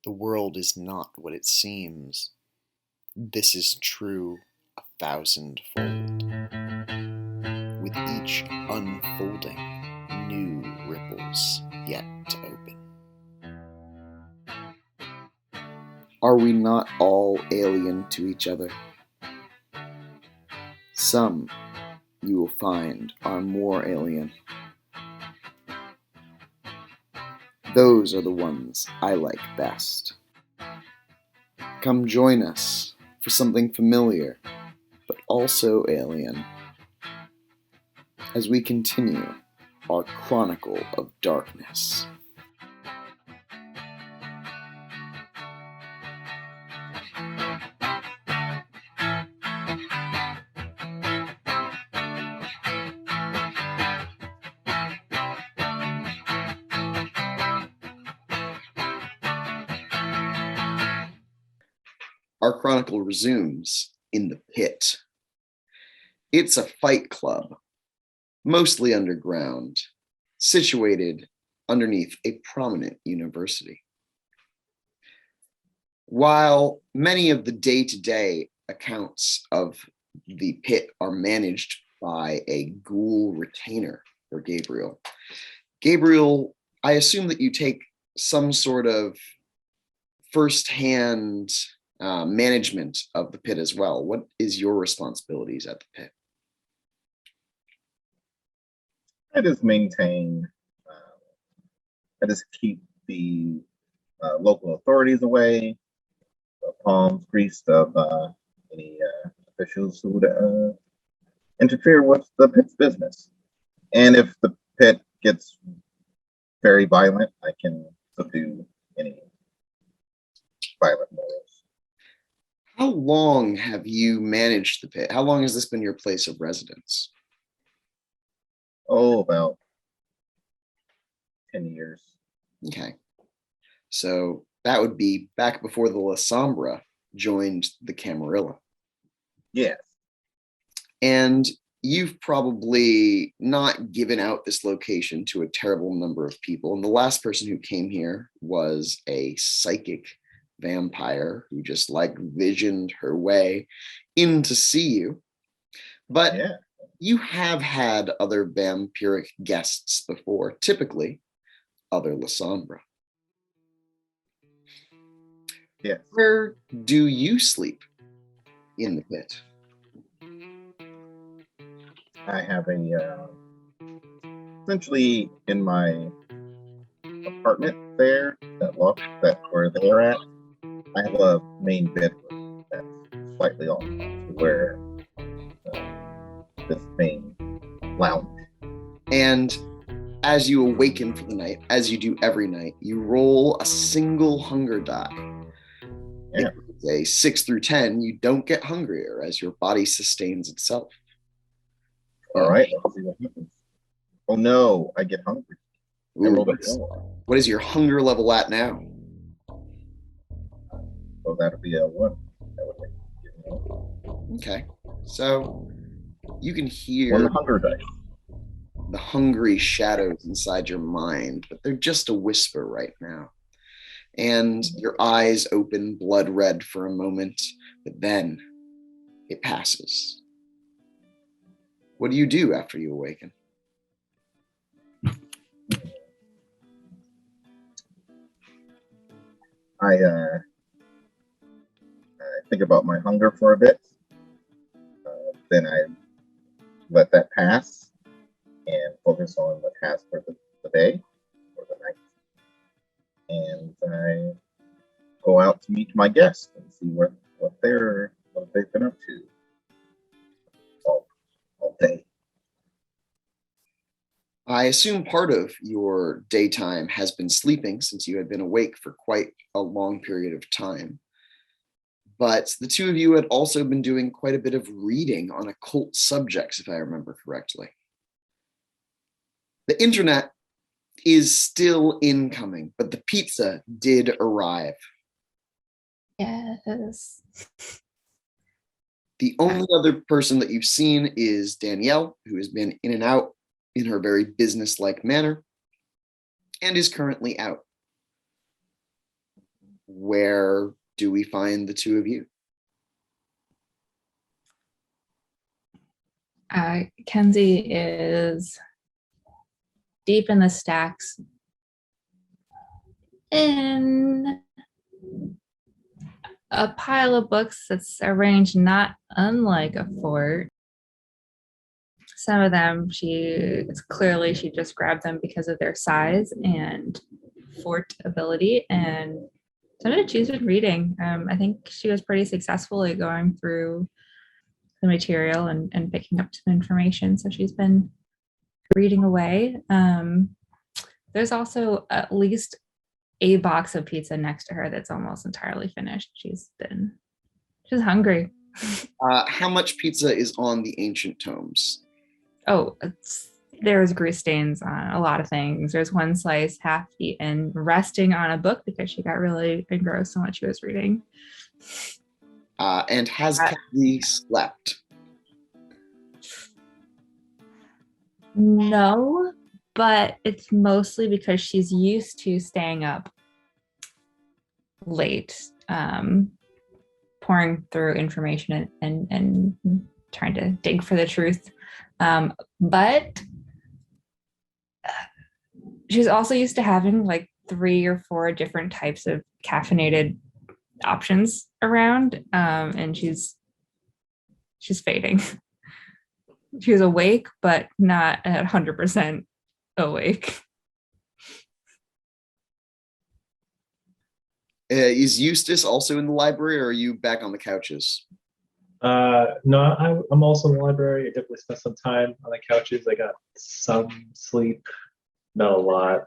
The world is not what it seems. This is true 1,000-fold. With each unfolding, new ripples yet to open. Are we not all alien to each other? Some, you will find, are more alien. Those are the ones I like best. Come join us for something familiar, but also alien, as we continue our Chronicle of Darkness. Our chronicle resumes in the pit. It's a fight club, mostly underground, situated underneath a prominent university. While many of the day-to-day accounts of the pit are managed by a ghoul retainer for Gabriel, I assume that you take some sort of first-hand management of the pit as well. What is your responsibilities at the pit? I just maintain, I just keep the local authorities away, the palms greased of any officials who would interfere with the pit's business. And if the pit gets very violent, I can subdue any violent morals. How long have you managed the pit? How long has this been your place of residence? Oh, about 10 years. Okay. So that would be back before the La Sombra joined the Camarilla. Yes. And you've probably not given out this location to a terrible number of people. And the last person who came here was a psychic vampire who just visioned her way in to see you. But yeah, you have had other vampiric guests before, typically other La Sombra. Yeah. Where do you sleep in the pit? I have essentially in my apartment there, that where they're at, I have a main bedroom that's slightly off where this main lounge. And as you awaken for the night, as you do every night, you roll a single hunger die. Yeah. A 6 through 10, you don't get hungrier as your body sustains itself. All right, let's see what happens. Oh no, I get hungry. What is your hunger level at now? Oh, that'll be a 1. Okay, so you can hear 1 hunger dice. The hungry shadows inside your mind, but they're just a whisper right now. And your eyes open blood red for a moment, but then it passes. What do you do after you awaken? I think about my hunger for a bit. Then I let that pass and focus on the task for the day or the night. And I go out to meet my guests and see what they've been up to all day. I assume part of your daytime has been sleeping since you had been awake for quite a long period of time. But the two of you had also been doing quite a bit of reading on occult subjects, if I remember correctly. The internet is still incoming, but the pizza did arrive. Yes. The only other person that you've seen is Danielle, who has been in and out in her very business-like manner and is currently out. where do we find the two of you? Kenzie is deep in the stacks in a pile of books that's arranged not unlike a fort. Some of them, it's clearly she just grabbed them because of their size and fort ability, and some of it she's been reading. I think she was pretty successful at going through the material and picking up some information, so she's been reading away. There's also at least a box of pizza next to her that's almost entirely finished. She's hungry. How much pizza is on the ancient tomes? Oh, there's grease stains on a lot of things. There's one slice half eaten, resting on a book because she got really engrossed in what she was reading. And has Caity slept? No, but it's mostly because she's used to staying up late, pouring through information and trying to dig for the truth. But she's also used to having like 3 or 4 different types of caffeinated options around, and she's fading. She's awake, but not at 100% awake. Is Eustace also in the library, or are you back on the couches? No, I'm also in the library. I definitely spent some time on the couches. I got some sleep, not a lot,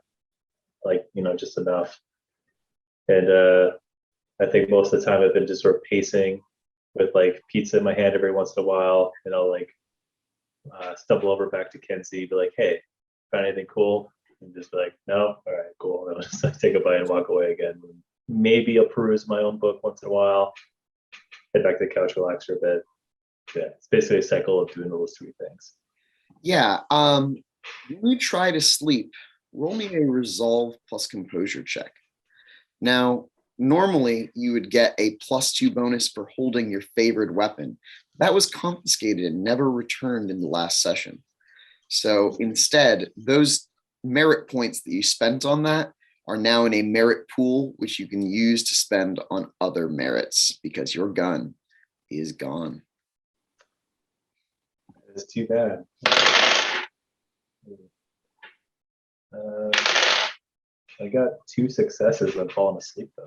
like, just enough. And I think most of the time I've been just sort of pacing with like pizza in my hand every once in a while, and I'll like stumble over back to Kenzie, be like, "Hey, found anything cool?" And just be like, "No, all right, cool." And I'll just like take a bite and walk away again. Maybe I'll peruse my own book once in a while. Head back to the couch, relax for a bit. Yeah, it's basically a cycle of doing those 3 things. Yeah. When you try to sleep, roll me a resolve plus composure check. Now, normally you would get a +2 bonus for holding your favored weapon. That was confiscated and never returned in the last session. So instead, those merit points that you spent on that are now in a merit pool, which you can use to spend on other merits because your gun is gone. It's too bad. I got 2 successes and fallen asleep though.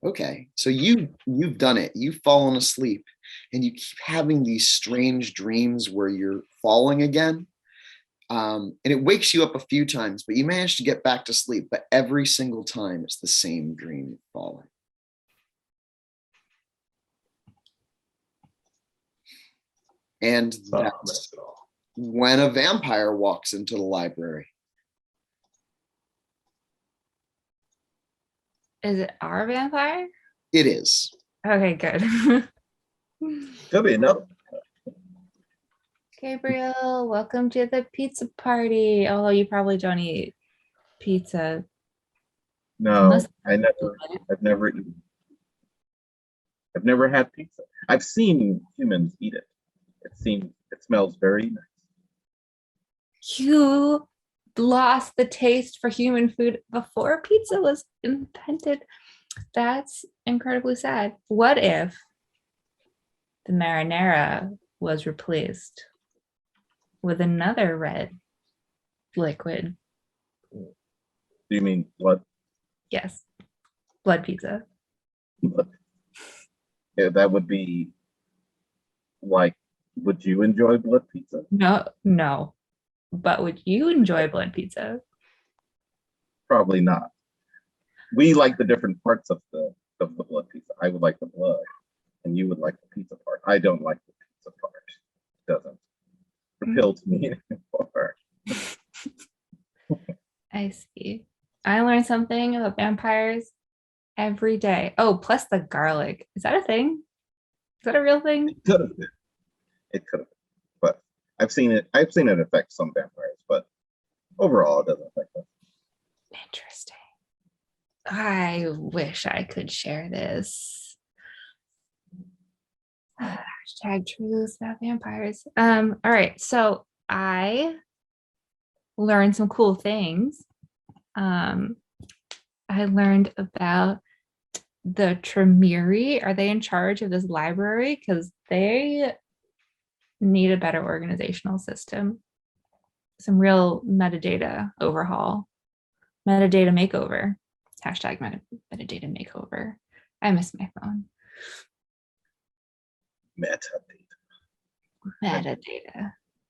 Okay, so you've done it. You've fallen asleep, and you keep having these strange dreams where you're falling again. And it wakes you up a few times, but you manage to get back to sleep. But every single time, it's the same dream of falling. And that's when a vampire walks into the library. Is it our vampire? It is. Okay, good. Could be enough. Gabriel, welcome to the pizza party. Although you probably don't eat pizza. No, I've never eaten. I've never had pizza. I've seen humans eat it. It smells very nice. You lost the taste for human food before pizza was invented. That's incredibly sad. What if the marinara was replaced with another red liquid? Do you mean blood? Yes, blood pizza. Yeah, that would be like, would you enjoy blood pizza? No. But would you enjoy blood pizza? Probably not. We like the different parts of the blood pizza. I would like the blood, and you would like the pizza part. I don't like the pizza part. It doesn't appeal to me anymore. I see. I learn something about vampires every day. Oh, plus the garlic. Is that a thing? Is that a real thing? It could have been. It could have been. But I've seen it affect some vampires, but overall it doesn't affect them. Interesting. I wish I could share this. Hashtag truths about vampires. All right, so I learned some cool things. I learned about the Tremere. Are they in charge of this library? Because they need a better organizational system. Some real metadata overhaul. Metadata makeover. Hashtag metadata makeover. I miss my phone. Metadata.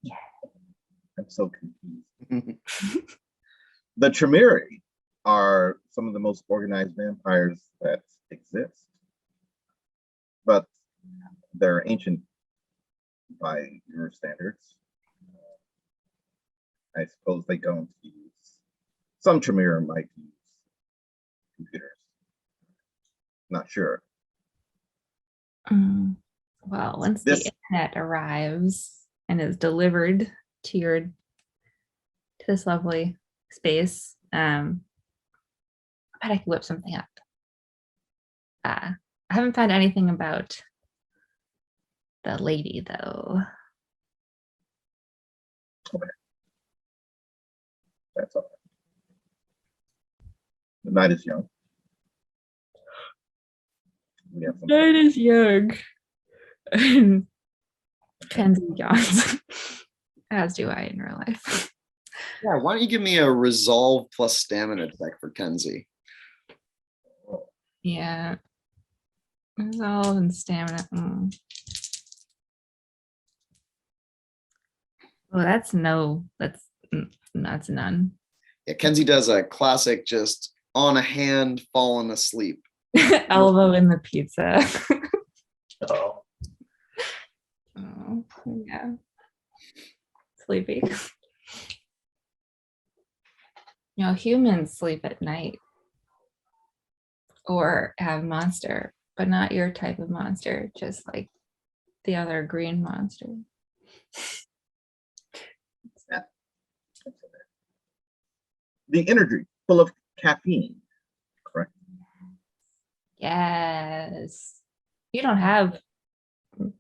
Yeah. I'm so confused. The Tremere are some of the most organized vampires that exist, but they're ancient by your standards. I suppose they don't use. Some Tremere might use computers. Not sure. Well, once the internet arrives and is delivered to this lovely space, I bet I could whip something up. I haven't found anything about the lady though. Okay. That's all. The night is young. Night is young. Kenzie yawns, as do I in real life. Yeah, why don't you give me a resolve plus stamina check for Kenzie? Yeah. Resolve and stamina. Oh, that's none. Yeah, Kenzie does a classic just on a hand, falling asleep. Elbow in the pizza. Oh, Oh, yeah. Sleepy. You know, humans sleep at night or have monster, but not your type of monster, just like the other green monster. The energy full of caffeine, correct? Yes. You don't have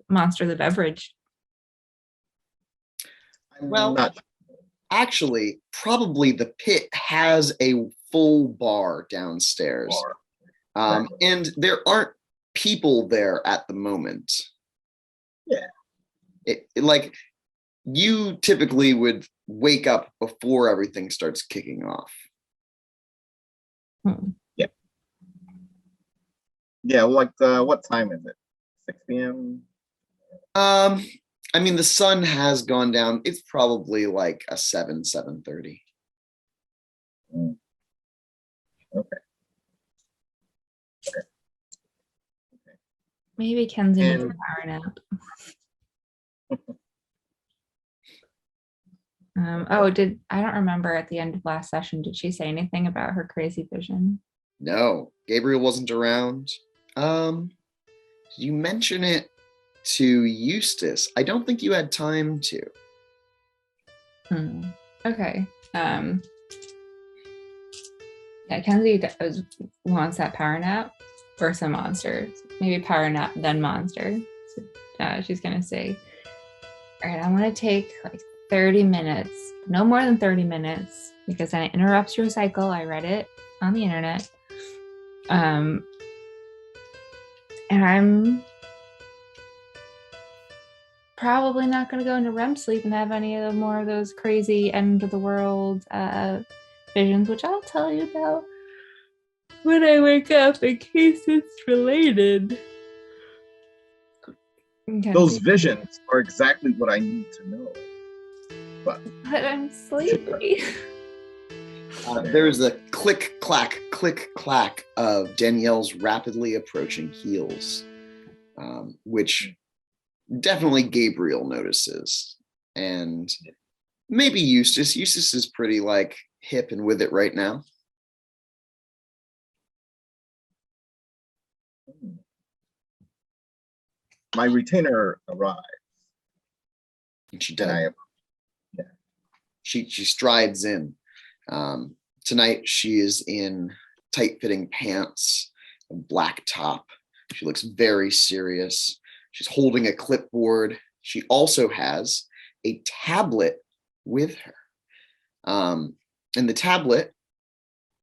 Monster the beverage. Well, actually, probably the pit has a full bar downstairs. And there aren't people there at the moment. Yeah. Like, you typically would wake up before everything starts kicking off. Yeah. Yeah, like what time is it? 6 p.m.? I mean, the sun has gone down. It's probably like a 7:30. Okay. Maybe Kenzie needs a power nap. I don't remember at the end of last session, did she say anything about her crazy vision? No, Gabriel wasn't around. Did you mention it to Eustace? I don't think you had time to. Okay. Yeah, Kenzie wants that power nap or some monsters. Maybe power nap, then monster. So, she's gonna say, all right, I want to take like 30 minutes, no more than 30 minutes, because then it interrupts your cycle. I read it on the internet. And I'm probably not going to go into REM sleep and have any of more of those crazy end of the world visions, which I'll tell you about when I wake up in case it's related. Those visions are exactly what I need to know. But I'm sleepy. There's a click, clack of Danielle's rapidly approaching heels, which definitely Gabriel notices. And maybe Eustace. Eustace is pretty like hip and with it right now. My retainer arrives. And she does. She strides in. Tonight she is in tight-fitting pants, a black top. She looks very serious. She's holding a clipboard. She also has a tablet with her. And the tablet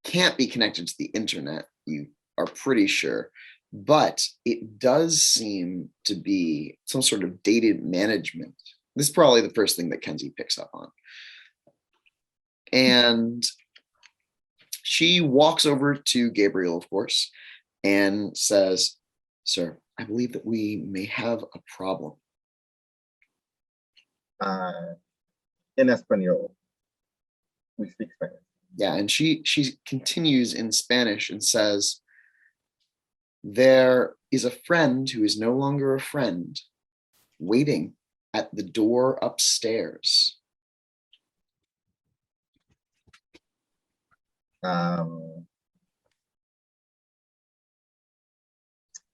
can't be connected to the internet, you are pretty sure, but it does seem to be some sort of data management. This is probably the first thing that Kenzie picks up on. And she walks over to Gabriel, of course, and says, "Sir, I believe that we may have a problem." In Espanol, we speak Spanish. Yeah, and she continues in Spanish and says, "There is a friend who is no longer a friend waiting at the door upstairs."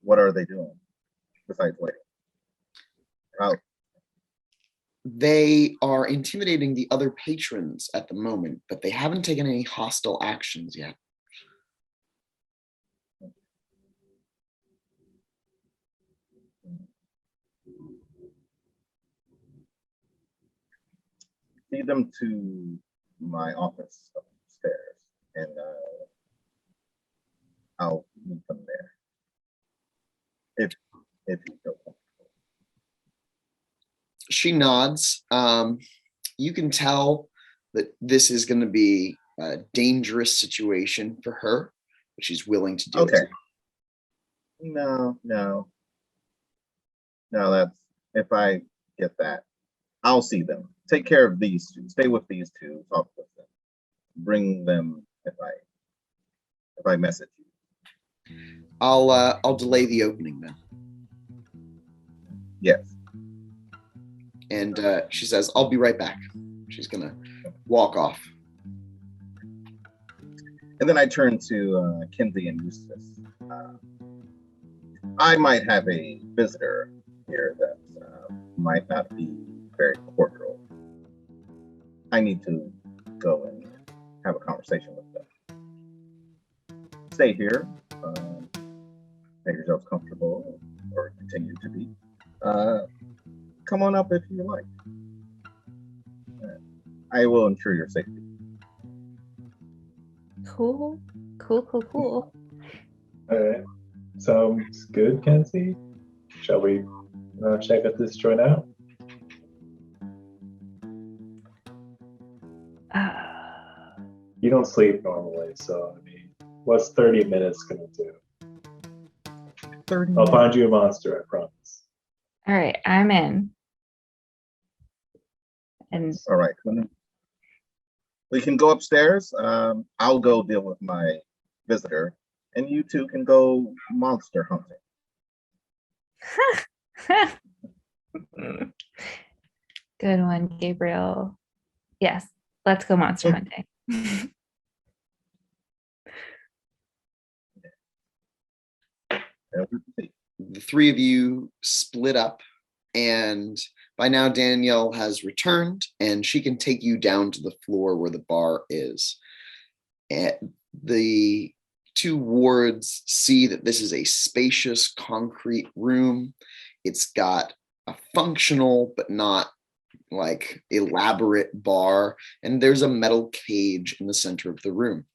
What are they doing besides waiting? Oh, They are intimidating the other patrons at the moment, but they haven't taken any hostile actions yet. lead them to my office upstairs, and I'll meet them there. If you feel comfortable. She nods. You can tell that this is going to be a dangerous situation for her, but she's willing to do Okay. it. No, that's, if I get that, I'll see them. Take care of these two. Stay with these two. Talk with them. Bring them if I message you. I'll delay the opening then. Yes. And she says, "I'll be right back." She's gonna walk off. And then I turn to Kinsey and Eustace. I might have a visitor here that might not be very cordial. I need to go and have a conversation with them. Stay here. Make yourselves comfortable, or continue to be. Come on up if you like. I will ensure your safety. Cool. All right. Sounds good, Kenzie. Shall we check out this joint out? You don't sleep normally, so I mean, what's 30 minutes gonna do? 30 I'll find you a monster, I promise. All right, I'm in. And All right. We can go upstairs. I'll go deal with my visitor, and you two can go monster hunting. good one, Gabriel. Yes, let's go monster hunting. The three of you split up, and by now Danielle has returned, and she can take you down to the floor where the bar is. And the two wards see that this is a spacious concrete room. It's got a functional but not like elaborate bar, and there's a metal cage in the center of the room.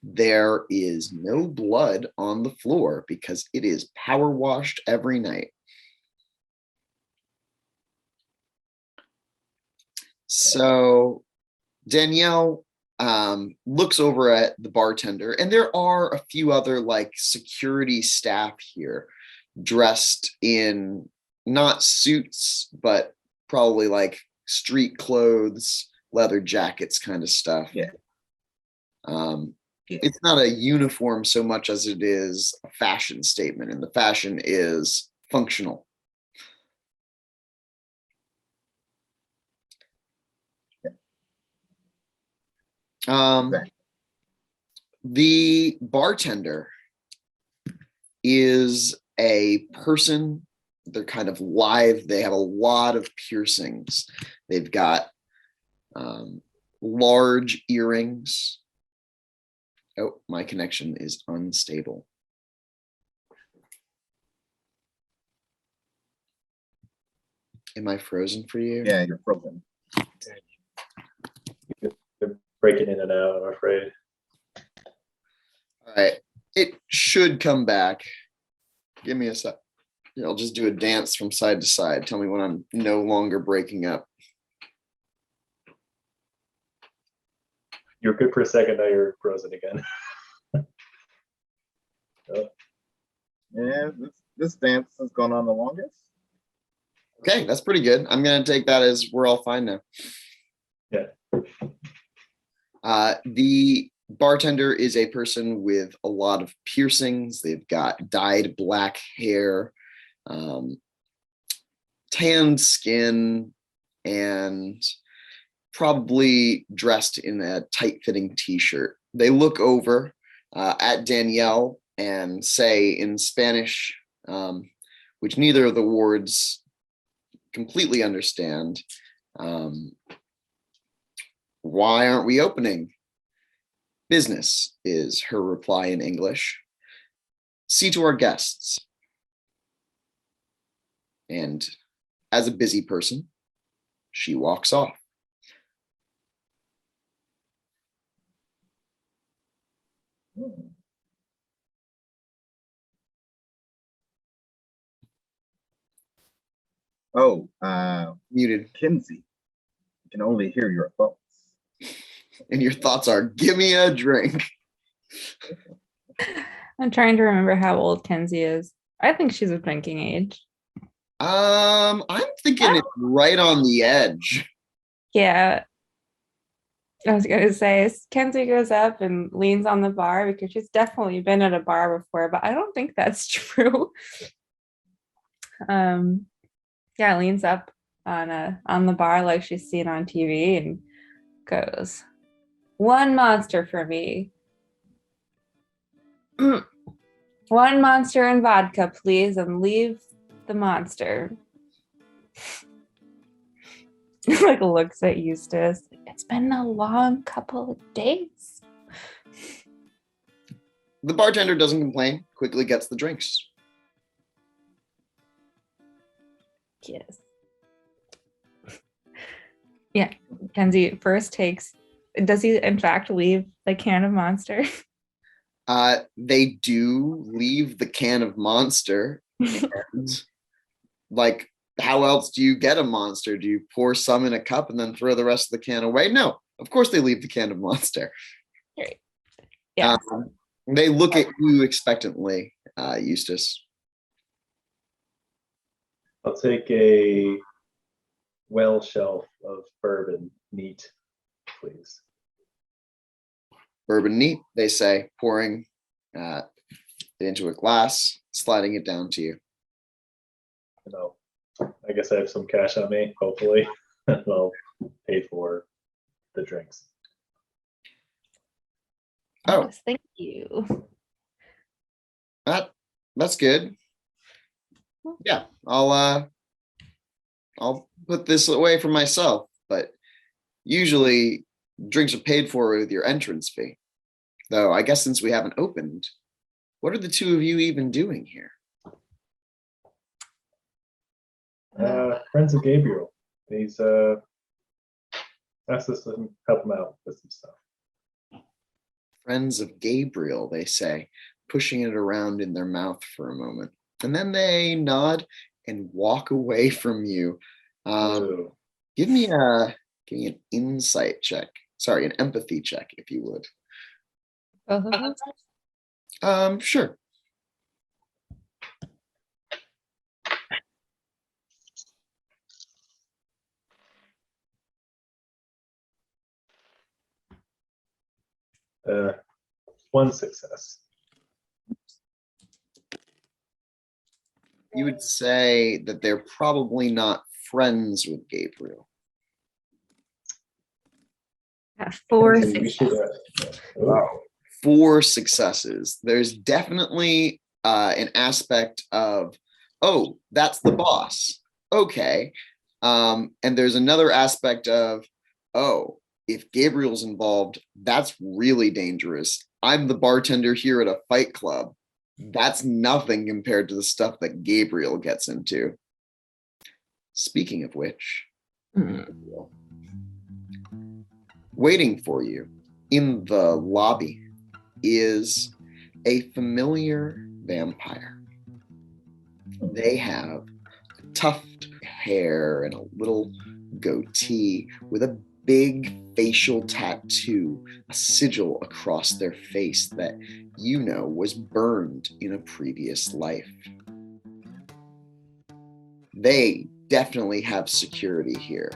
There is no blood on the floor because it is power washed every night. So Danielle looks over at the bartender, and there are a few other like security staff here dressed in not suits, but probably like street clothes, leather jackets kind of stuff. Yeah. It's not a uniform so much as it is a fashion statement, and the fashion is functional. The bartender is a person. They're kind of lithe. They have a lot of piercings. They've got large earrings, Oh, my connection is unstable. Am I frozen for you? Yeah, you're frozen. You're breaking in and out, I'm afraid. All right. It should come back. Give me a sec. I'll just do a dance from side to side. Tell me when I'm no longer breaking up. You're good for a second, now you're frozen again. Oh, Yeah, this dance has gone on the longest. Okay, that's pretty good. I'm going to take that as we're all fine now. yeah. The bartender is a person with a lot of piercings. They've got dyed black hair, tanned skin, and probably dressed in a tight-fitting t-shirt. They look over at Danielle and say in Spanish, which neither of the wards completely understand, why aren't we opening? Business is her reply in English. See to our guests. And as a busy person, she walks off. Oh, Muted. Kinsey, I can only hear your thoughts. And your thoughts are, give me a drink. I'm trying to remember how old Kenzie is. I think she's of drinking age. I'm thinking it's right on the edge. Yeah. I was gonna say Kenzie goes up and leans on the bar because she's definitely been at a bar before, but I don't think that's true. Yeah, leans up on the bar like she's seen on TV and goes, "One monster for me. One monster and vodka, please, and leave the monster." Like looks at Eustace. It's been a long couple of days. The bartender doesn't complain, quickly gets the drinks. Yes. Yeah, Kenzie first takes. Does he in fact leave the can of monster? They do leave the can of monster. And, like, how else do you get a monster? Do you pour some in a cup and then throw the rest of the can away? No, of course they leave the can of monster. Right. Yeah. They look at you expectantly, Eustace. I'll take a well shelf of bourbon neat, please. Bourbon neat, they say, pouring it into a glass, sliding it down to you. You know, I guess I have some cash on me, hopefully. I'll pay for the drinks. Oh. Yes, thank you. That's good. Yeah, I'll put this away for myself, but usually drinks are paid for with your entrance fee. Though I guess since we haven't opened, what are the two of you even doing here? Friends of Gabriel. He's asked us to help him out with some stuff. Friends of Gabriel, they say, pushing it around in their mouth for a moment. And then they nod and walk away from you. Give me an insight check. Sorry, an empathy check, if you would. Both of us? Sure. One success. You would say that they're probably not friends with Gabriel. Four Okay, we should, successes. Wow. 4 successes. There's definitely an aspect of, oh, that's the boss. Okay. And there's another aspect of, oh, if Gabriel's involved, that's really dangerous. I'm the bartender here at a fight club. That's nothing compared to the stuff that Gabriel gets into. Speaking of which, waiting for you in the lobby is a familiar vampire. They have tuft hair and a little goatee with a big facial tattoo, a sigil across their face that you know was burned in a previous life. They definitely have security here.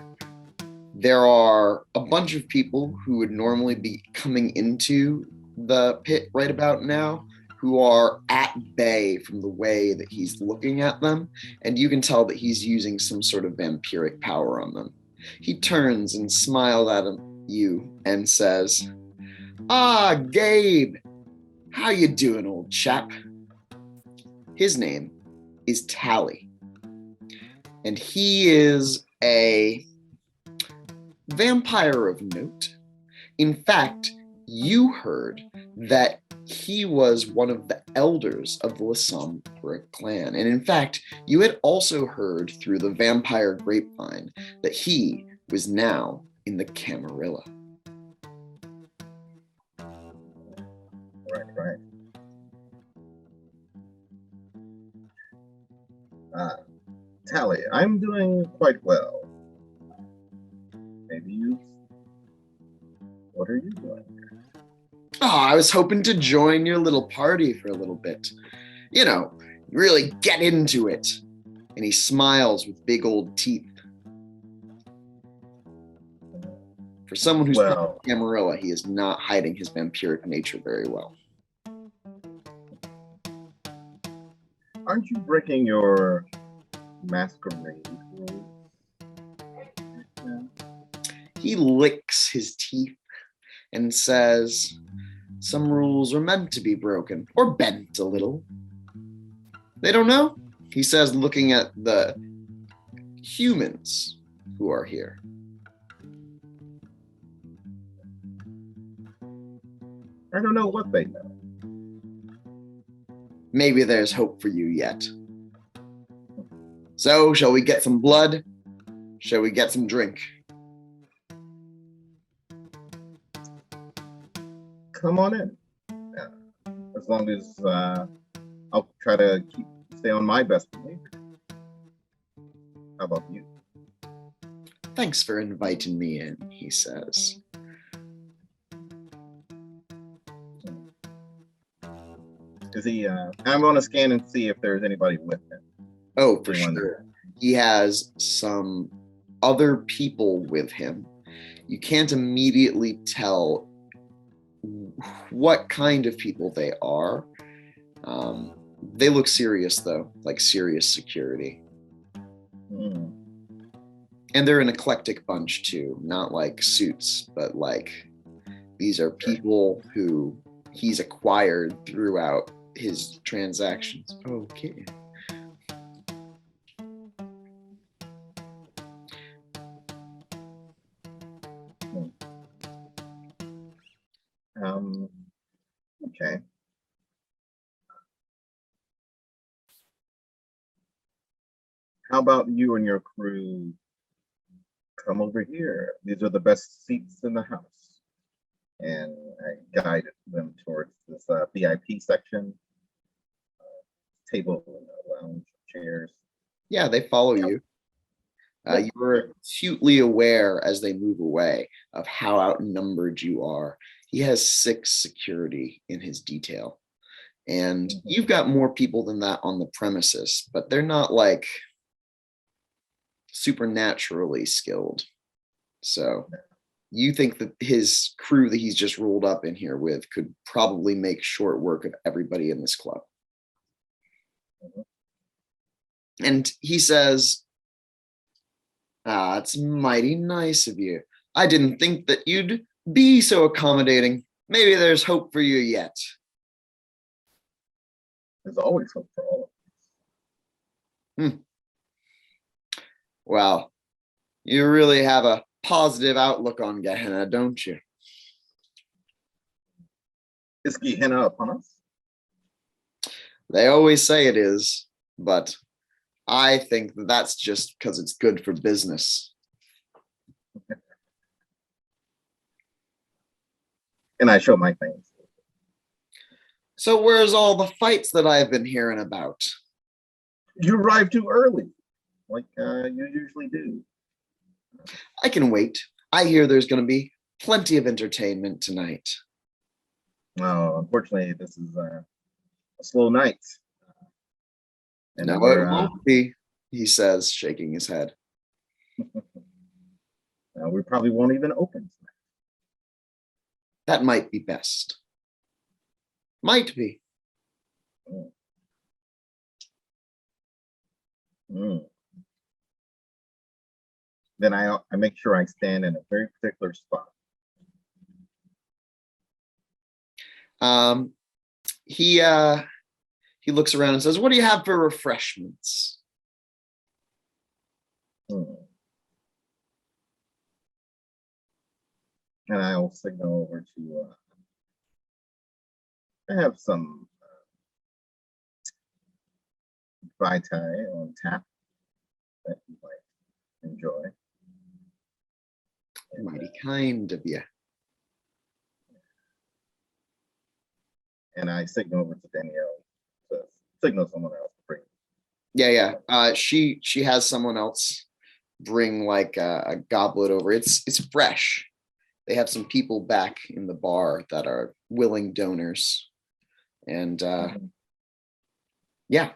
There are a bunch of people who would normally be coming into the pit right about now who are at bay from the way that he's looking at them, and you can tell that he's using some sort of vampiric power on them. He turns and smiles at you and says, "Ah, Gabe, how you doing, old chap?" His name is Tally, and he is a vampire of note. In fact, you heard that he was one of the elders of the Lasombra clan. And in fact, you had also heard through the vampire grapevine that he was now in the Camarilla. Right. Tally, I'm doing quite well. Maybe you. What are you doing? Oh, I was hoping to join your little party for a little bit. You know, really get into it. And he smiles with big old teeth. For someone who's from Camarilla, he is not hiding his vampiric nature very well. Aren't you breaking your masquerade rules? Yeah. He licks his teeth and says, "Some rules are meant to be broken or bent a little." They don't know, he says, looking at the humans who are here. I don't know what they know. Maybe there's hope for you yet. So, shall we get some blood? Shall we get some drink? Come on in. Yeah. As long as I'll try to stay on my best behavior. How about you? Thanks for inviting me in, he says. Is he? I'm going to scan and see if there's anybody with him. Oh, for sure. He has some other people with him. You can't immediately tell what kind of people they are. They look serious, though, like serious security. Mm. And they're an eclectic bunch, too. Not like suits, but like these are people who he's acquired throughout his transactions. Okay. Okay. How about you and your crew come over here? These are the best seats in the house. And I guided them towards this VIP section, table, lounge, chairs. Yeah, they follow you. You are acutely aware as they move away of how outnumbered you are. He has 6 security in his detail. And you've got more people than that on the premises, but they're not like supernaturally skilled. So you think that his crew that he's just rolled up in here with could probably make short work of everybody in this club. And he says, it's mighty nice of you. I didn't think that you'd be so accommodating. Maybe there's hope for you yet. There's always hope for all of us. Well, you really have a positive outlook on Gehenna, don't you? Is Gehenna upon us? They always say it is, but I think that's just because it's good for business. And I show my things. So where's all the fights that I've been hearing about? You arrived too early, like you usually do. I can wait. I hear there's going to be plenty of entertainment tonight. No, unfortunately, this is a slow night. And No, we're, it won't be, he says, shaking his head. we probably won't even open tonight. That might be best. Might be. Mm. Then I make sure I stand in a very particular spot. He looks around and says, "What do you have for refreshments?" Mm. And I'll signal over to. I have some Vitae on tap that you might enjoy. Mighty kind of you. And I signal over to Danielle to signal someone else to bring. Yeah. She has someone else bring like a goblet over. It's fresh. They have some people back in the bar that are willing donors. And yeah,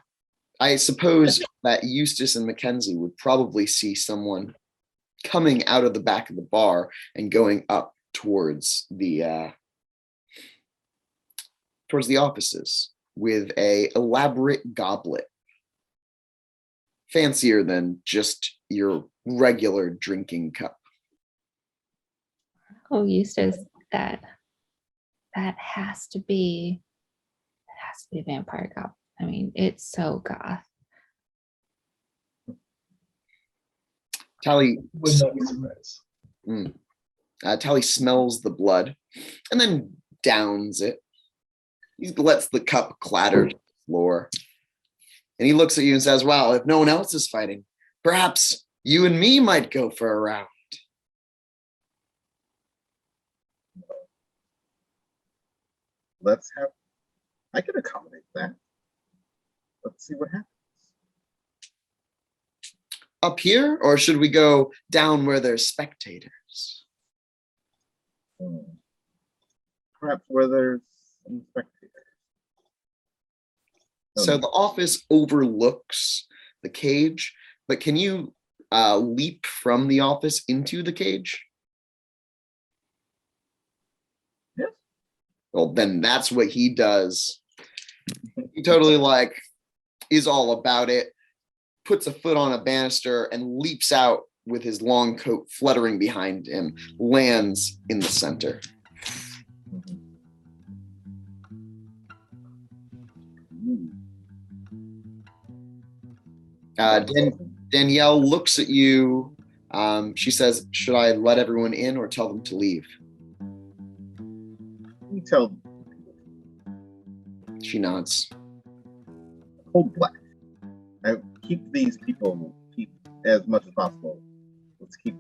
I suppose that Eustace and Mackenzie would probably see someone coming out of the back of the bar and going up towards the offices with a elaborate goblet, fancier than just your regular drinking cup. Oh, Eustace, that has to be Vampire Goblin. I mean, it's so goth. Tally Would not be surprised. Tally smells the blood and then downs it. He lets the cup clatter to the floor. And he looks at you and says, "Well, if no one else is fighting, perhaps you and me might go for a round." I can accommodate that. Let's see what happens. Up here, or should we go down where there's spectators? Perhaps where there's some spectators. So the office overlooks the cage, but can you leap from the office into the cage? Yes. Well, then that's what he does. He totally is all about it, puts a foot on a banister and leaps out with his long coat fluttering behind him, lands in the center. Danielle looks at you. She says, "Should I let everyone in or tell them to leave?" You tell. She nods. Cold black. I keep these people as much as possible. Let's keep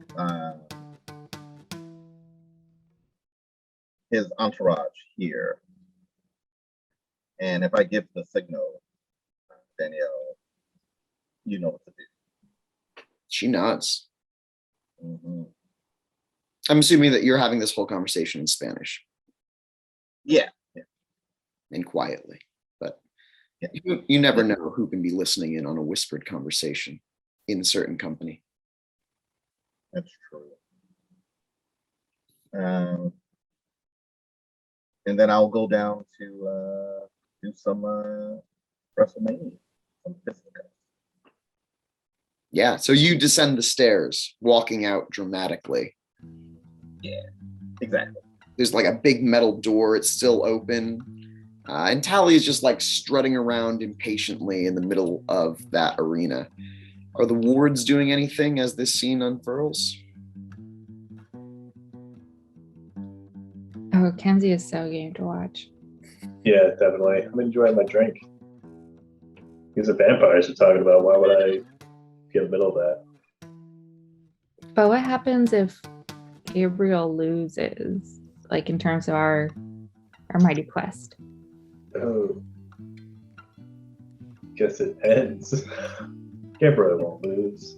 his entourage here. And if I give the signal, Danielle, you know what to do. She nods. Mm-hmm. I'm assuming that you're having this whole conversation in Spanish. Yeah. And quietly. But yeah. you never know who can be listening in on a whispered conversation in a certain company. That's true. And then I'll go down to do some WrestleMania. Some physical. Yeah, so you descend the stairs, walking out dramatically. Yeah, exactly. There's like a big metal door. It's still open. And Tally is just strutting around impatiently in the middle of that arena. Are the wards doing anything as this scene unfurls? Oh, Kenzie is so game to watch. Yeah, definitely. I'm enjoying my drink. These are vampires you're talking about. Why would I be in the middle of that? But what happens if Gabriel loses, like in terms of our mighty quest? Oh, guess it ends. Gabriel won't lose.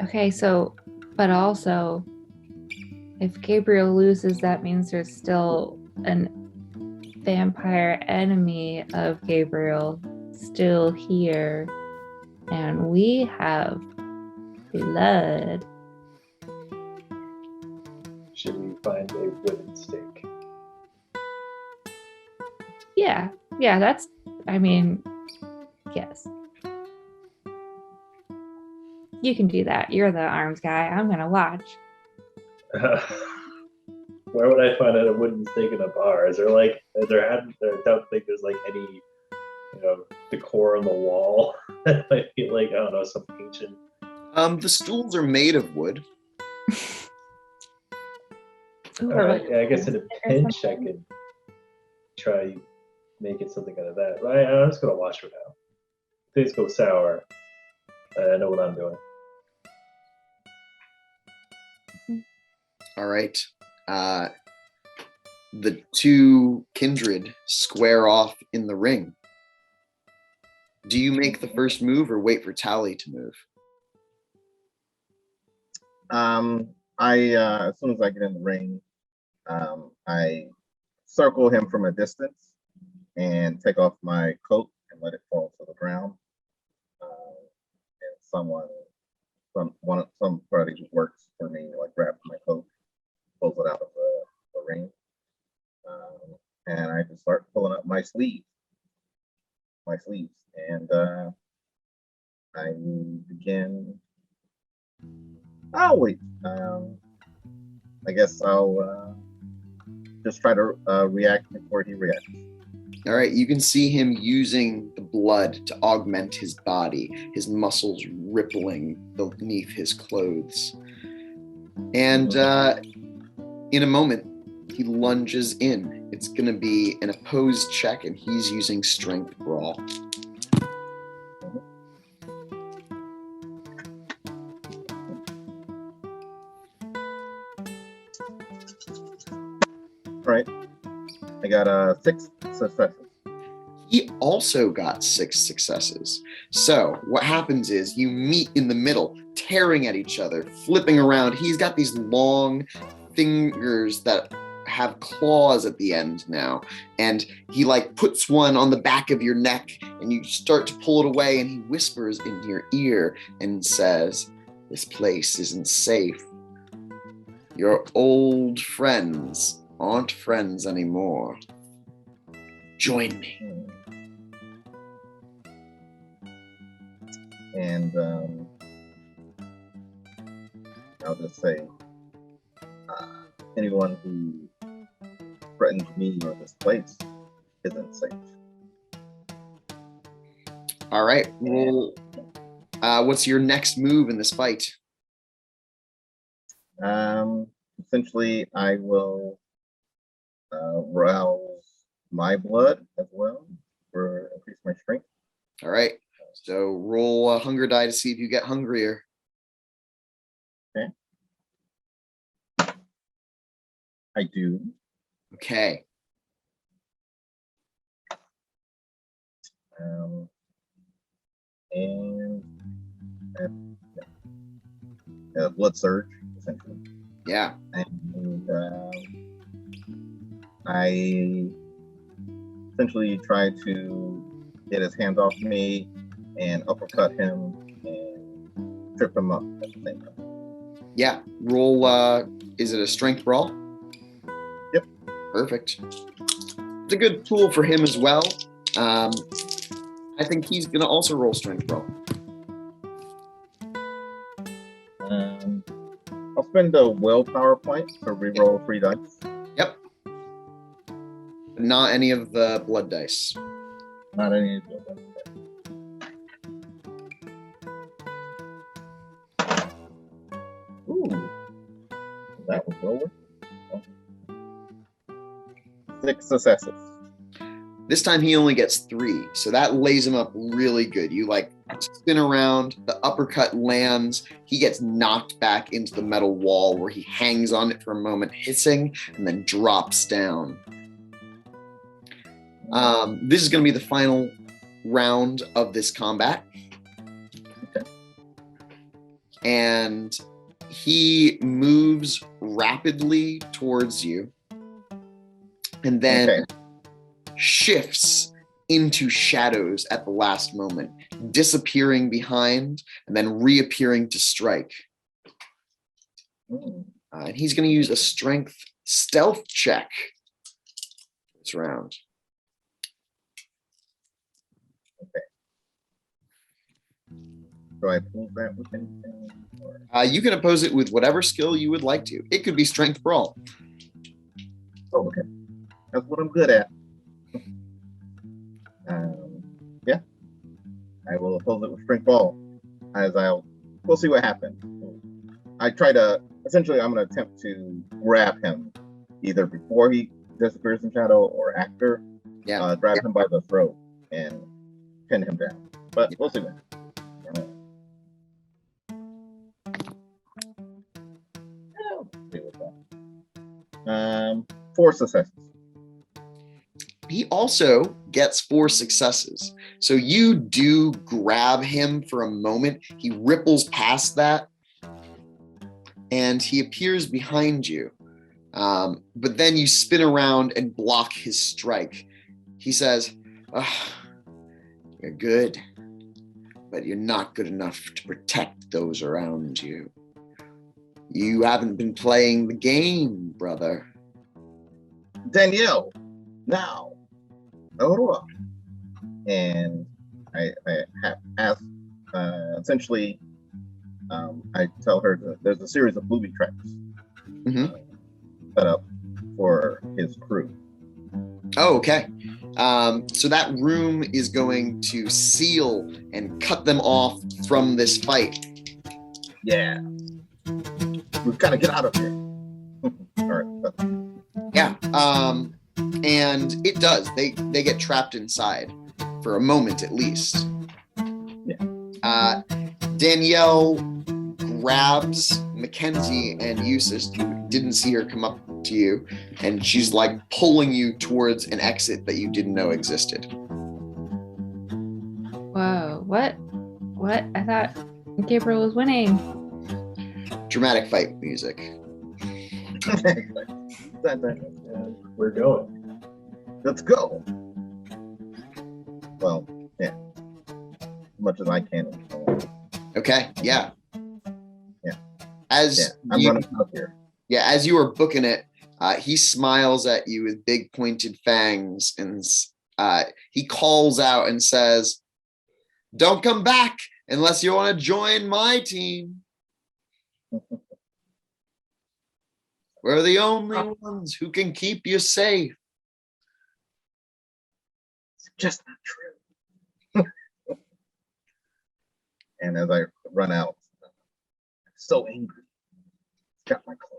Okay, so, but also, if Gabriel loses, that means there's still an vampire enemy of Gabriel still here, and we have blood. Should we find a wooden stake? Yeah, that's, I mean, yes. You can do that. You're the arms guy. I'm gonna watch. Where would I find a wooden stake in a bar? Is there like, I don't think there's like any, decor on the wall. I feel like, I don't know, some ancient. The stools are made of wood. Ooh, All right, yeah, I guess in a pinch I could try making something out of that. But I'm just gonna watch for now. Things go sour. I know what I'm doing. All right. The two kindred square off in the ring. Do you make the first move or wait for Tally to move? As soon as I get in the ring, I circle him from a distance and take off my coat and let it fall to the ground. And somebody who works for me, like, grabs my coat, pulls it out of the ring, and I just start pulling up my sleeves, and I begin. Oh wait, I guess I'll just try to react before he reacts. All right, you can see him using the blood to augment his body, his muscles rippling beneath his clothes. And in a moment, he lunges in. It's going to be an opposed check, and he's using Strength Brawl. All right, I got 6 successes. He also got 6 successes. So what happens is you meet in the middle, tearing at each other, flipping around. He's got these long fingers that have claws at the end now. And he like puts one on the back of your neck and you start to pull it away and he whispers in your ear and says, "This place isn't safe. Your old friends aren't friends anymore. Join me." And I'll just say, anyone who threatens me or this place isn't safe. All right. Well, what's your next move in this fight? Essentially, I will rouse my blood as well for increase my strength. All right. So roll a hunger die to see if you get hungrier. Okay. I do. Okay. And blood surge, essentially. Yeah. And I essentially try to get his hands off me and uppercut him and trip him up at the same time. Yeah. Roll, is it a strength brawl? Yep. Perfect. It's a good tool for him as well. I think he's going to also roll strength brawl. I'll spend a willpower point to re-roll 3 dice. Yep. Not any of the blood dice. Not any of them. Ooh, that was lower. 6 successes. This time he only gets 3, so that lays him up really good. You like spin around, the uppercut lands, he gets knocked back into the metal wall where he hangs on it for a moment, hissing, and then drops down. This is going to be the final round of this combat. Okay. And he moves rapidly towards you and then shifts into shadows at the last moment, disappearing behind and then reappearing to strike. And he's going to use a strength stealth check this round. Do I pull that with anything? You can oppose it with whatever skill you would like to. It could be strength brawl. Oh, okay. That's what I'm good at. Yeah. I will oppose it with strength ball. We'll see what happens. I'm going to attempt to grab him either before he disappears in shadow or after. Yeah. Grab him by the throat and pin him down. But we'll see what happens. 4 successes. He also gets 4 successes. So you do grab him for a moment. He ripples past that and he appears behind you. But then you spin around and block his strike. He says, "You're good, but you're not good enough to protect those around you. You haven't been playing the game, brother." Danielle, now. And I have asked, essentially, I tell her that there's a series of booby traps set up for his crew. Oh, okay. So that room is going to seal and cut them off from this fight. Yeah. We've got to get out of here. All right. Yeah. And it does. They get trapped inside for a moment at least. Yeah. Danielle grabs Mackenzie and Eustace. You didn't see her come up to you, and she's like pulling you towards an exit that you didn't know existed. Whoa, what? I thought Gabriel was winning. Dramatic fight music. We're going. Let's go. Well, yeah. As much as I can. Okay, yeah. Yeah. I'm running out here. Yeah, as you are booking it, he smiles at you with big pointed fangs, and he calls out and says, "Don't come back unless you want to join my team. We're the only ones who can keep you safe." It's just not true. And as I run out, I'm so angry. It's got my club.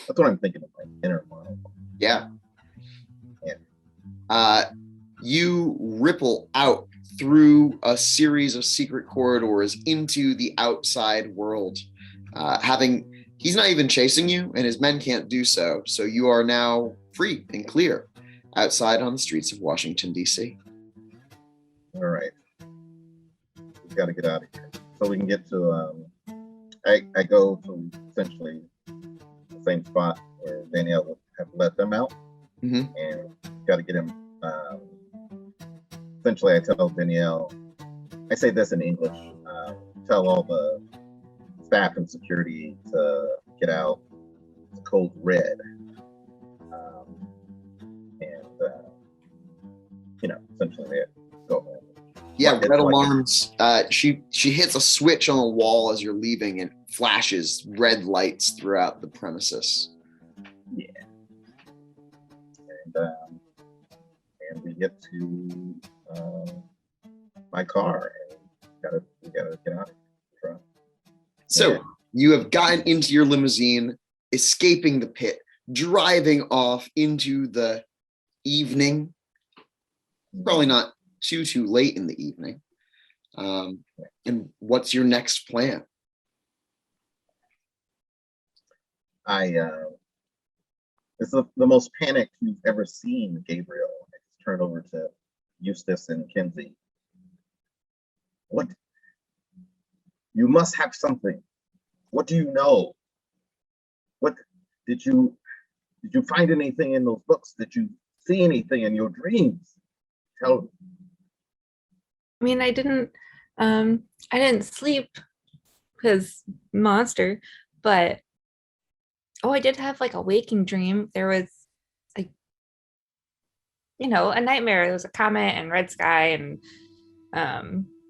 That's what I'm thinking of, my inner monologue. Yeah. Yeah. You ripple out through a series of secret corridors into the outside world, he's not even chasing you, and his men can't do so. So you are now free and clear outside on the streets of Washington, D.C. All right. We've got to get out of here. So we can get to, I go to essentially the same spot where Danielle have let them out. Mm-hmm. And got to get him, essentially I tell Danielle, I say this in English, tell all the staff and security to get out. It's code red. Essentially they go home. Yeah, red alarms. She hits a switch on the wall as you're leaving and flashes red lights throughout the premises. Yeah. And we get to my car and we gotta get out of here. So you have gotten into your limousine, escaping the pit, driving off into the evening, Probably not too late in the evening. And what's your next plan? It's the most panic you've ever seen, Gabriel. I just turn over to Eustace and Kenzie. What? You must have something. What do you know? What did you find anything in those books? Did you see anything in your dreams? Tell me. I mean, I didn't sleep because monster, but I did have like a waking dream. There was like, a nightmare. There was a comet and red sky and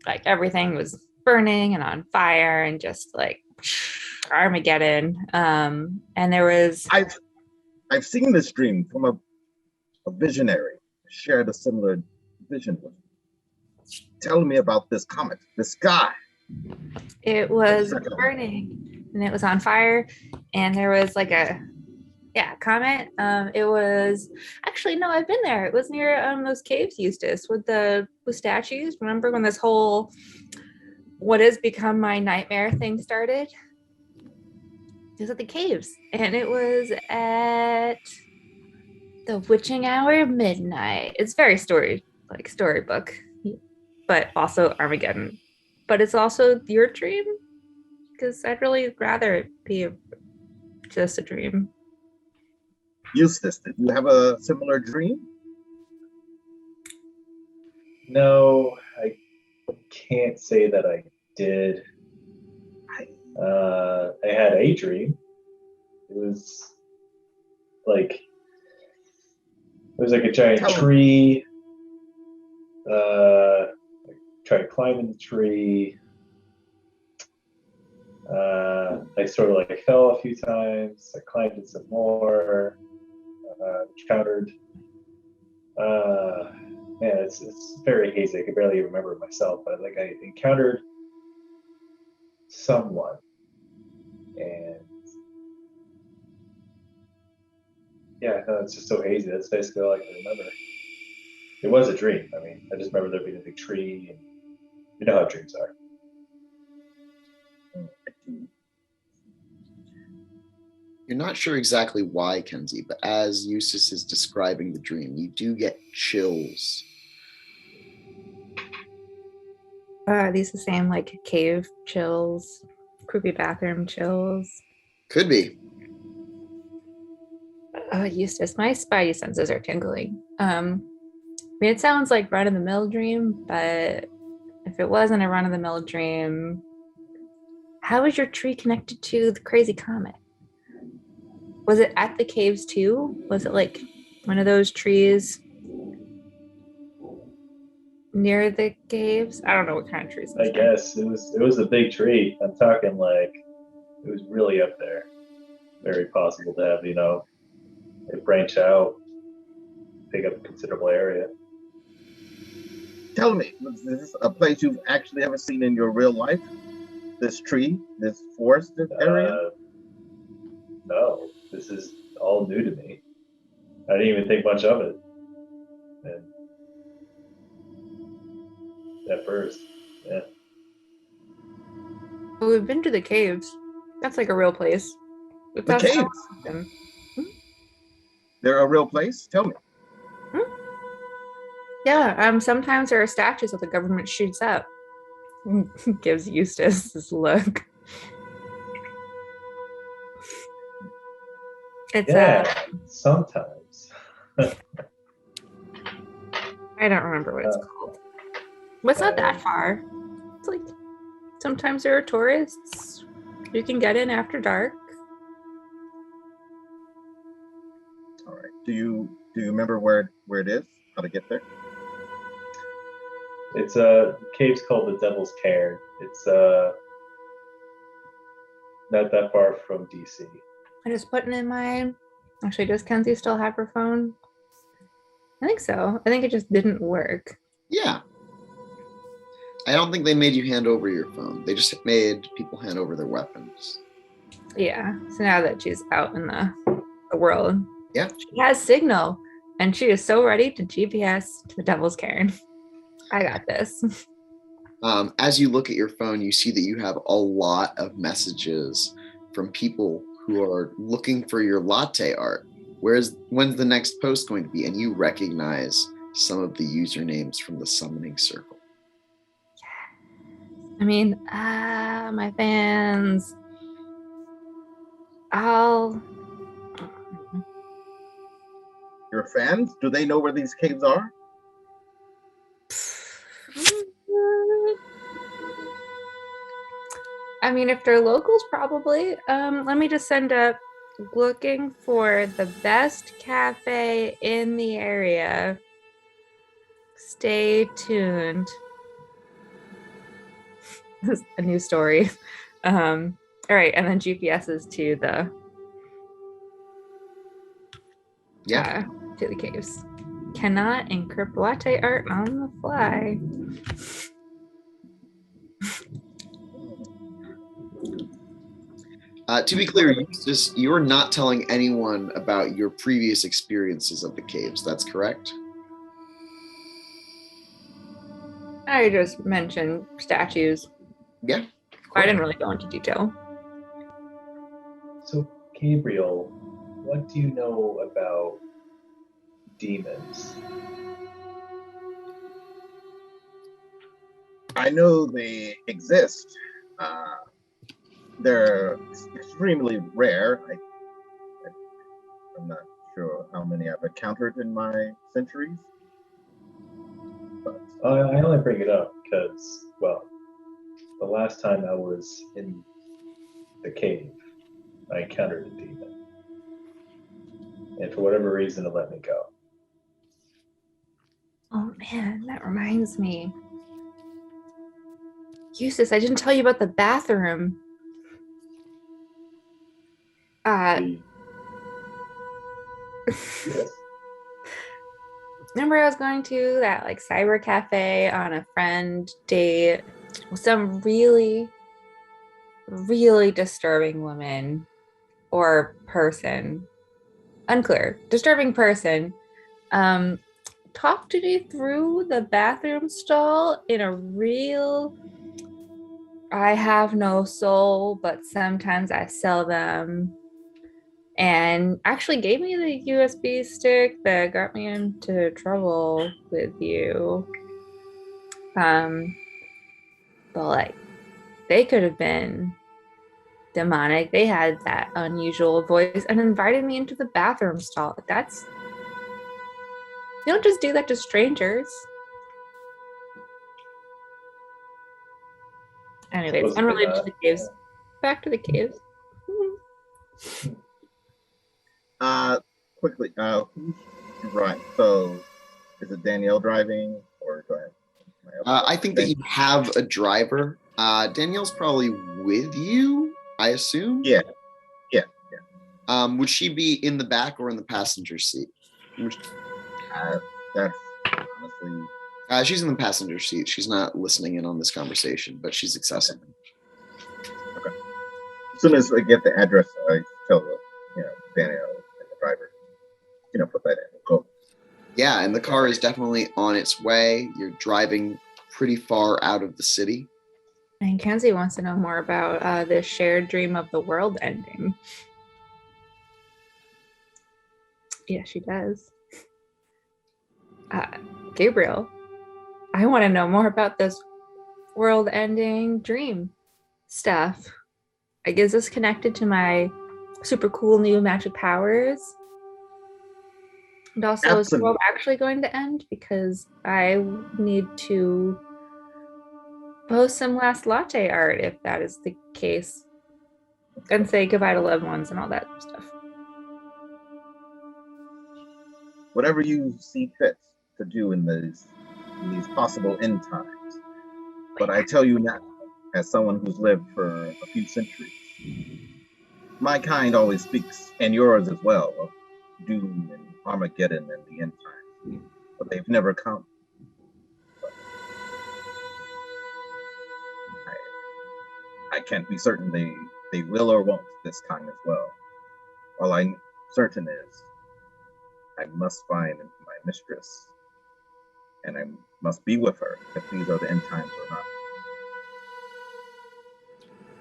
like everything was burning and on fire and just like Armageddon. And there was I've seen this dream from a visionary, shared a similar vision with me. Tell me about this comet, this sky. It was burning and it was on fire, and there was like a comet. It was actually, no, I've been there. It was near those caves, Eustace, with statues. Remember when this whole what has become my nightmare thing started? It was at the caves, and it was at the witching hour of midnight. It's very storybook, but also Armageddon. But it's also your dream, because I'd really rather it be just a dream. Eustace, did you have a similar dream? No, I can't say that I did. I had a dream. It was like a giant tree. I tried climbing the tree. I sort of like fell a few times. I climbed it some more. Encountered. Man, it's very hazy. I can barely remember it myself, but like I encountered someone, and yeah, no, it's just so hazy. That's basically all I can remember. It was a dream. I mean, I just remember there being a big tree, and you know how dreams are. You're not sure exactly why, Kenzie, but as Eustace is describing the dream, you do get chills. Are these the same like cave chills, creepy bathroom chills? Could be. Eustace, my spidey senses are tingling. I mean, it sounds like run-of-the-mill dream, but if it wasn't a run-of-the-mill dream, how is your tree connected to the crazy comet? Was it at the caves too? Was it like one of those trees near the caves? I don't know what kind of trees. I guess it was a big tree. I'm talking like it was really up there. Very possible to have, it branch out, take up a considerable area. Tell me, is this a place you've actually ever seen in your real life? This tree, this forested area? No, this is all new to me. I didn't even think much of it. And at first, yeah. Well, we've been to the caves. That's like a real place. The caves? They're a real place? Tell me. Yeah, sometimes there are statues that the government shoots up. Gives Eustace this look. It's sometimes. I don't remember what it's called. But it's not that far. It's like sometimes there are tourists. You can get in after dark. All right. Do you remember where it is? How to get there? It's a cave's called the Devil's Cairn. It's not that far from DC. I just putting in my. Actually, does Kenzie still have her phone? I think so. I think it just didn't work. Yeah. I don't think they made you hand over your phone. They just made people hand over their weapons. Yeah. So now that she's out in the world, yeah, she has signal. And she is so ready to GPS to the Devil's Cairn. I got this. As you look at your phone, you see that you have a lot of messages from people who are looking for your latte art. When's the next post going to be? And you recognize some of the usernames from the summoning circle. I mean, my fans. Your fans, do they know where these caves are? I mean, if they're locals, probably. Let me just send up looking for the best cafe in the area. Stay tuned. This is a new story. All right, and then GPSs to the to the caves. Cannot encrypt latte art on the fly. To be clear, you're not telling anyone about your previous experiences of the caves. That's correct? I just mentioned statues. Yeah. I didn't really go into detail. So, Gabriel, what do you know about demons? I know they exist. They're extremely rare. I'm not sure how many I've encountered in my centuries. But I only bring it up because, well, the last time I was in the cave, I encountered a demon. And for whatever reason, it let me go. Oh man, that reminds me. Eustace, I didn't tell you about the bathroom. Yes. Remember I was going to that like cyber cafe on a friend date with some really, really disturbing woman or person. Unclear. Disturbing person. Talked to me through the bathroom stall in a real I have no soul, but sometimes I sell them. And actually gave me the USB stick that got me into trouble with you. But like they could have been demonic. They had that unusual voice and invited me into the bathroom stall. That's you don't just do that to strangers. Anyways, unrelated to the caves. Back to the caves. Quickly, who's right? So, is it Danielle driving, or go ahead? I think that you have a driver. Danielle's probably with you, I assume. Yeah. Would she be in the back or in the passenger seat? That's honestly. She's in the passenger seat. She's not listening in on this conversation, but she's accessible. Okay. As soon as I get the address, I tell Danielle and the driver, put that in. Go. Yeah, and the car is definitely on its way. You're driving pretty far out of the city. And Kenzie wants to know more about this shared dream of the world ending. Yeah, she does. Gabriel, I want to know more about this world ending dream stuff. Like, is this connected to my super cool new magic powers? And also, is the world actually going to end? Because I need to post some last latte art if that is the case. And say goodbye to loved ones and all that stuff. Whatever you see fit to do in these possible end times. But I tell you now, as someone who's lived for a few centuries, my kind always speaks, and yours as well, of doom and Armageddon and the end times. But they've never come. I can't be certain they will or won't this time as well. All I'm certain is I must find my mistress, and I must be with her if these are the end times or not.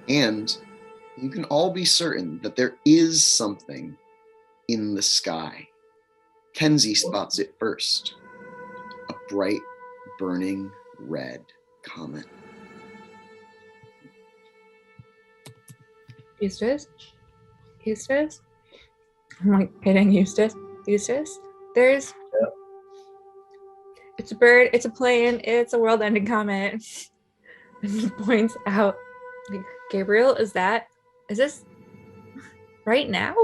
And you can all be certain that there is something in the sky. Kenzie spots it first. A bright, burning red comet. Eustace? Eustace? I'm like hitting Eustace. Eustace? There's. Yeah. It's a bird, it's a plane, it's a world ending comet. And he points out, Gabriel, is this right now?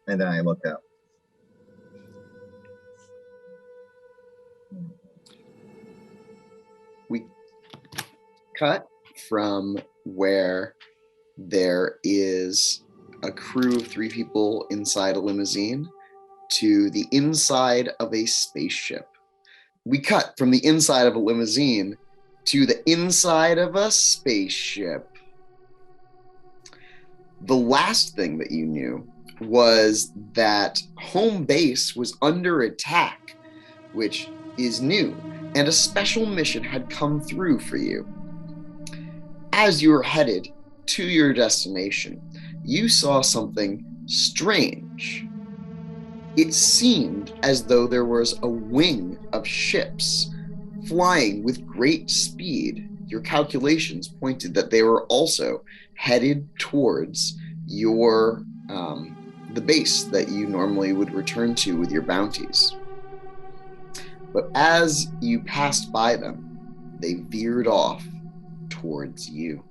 And then I look up. We cut from where there is a crew of 3 people inside a limousine to the inside of a spaceship. We cut from the inside of a limousine to the inside of a spaceship. The last thing that you knew was that home base was under attack, which is new, and a special mission had come through for you. As you were headed to your destination, you saw something strange. It seemed as though there was a wing of ships flying with great speed. Your calculations pointed that they were also headed towards your the base that you normally would return to with your bounties. But as you passed by them, they veered off towards you.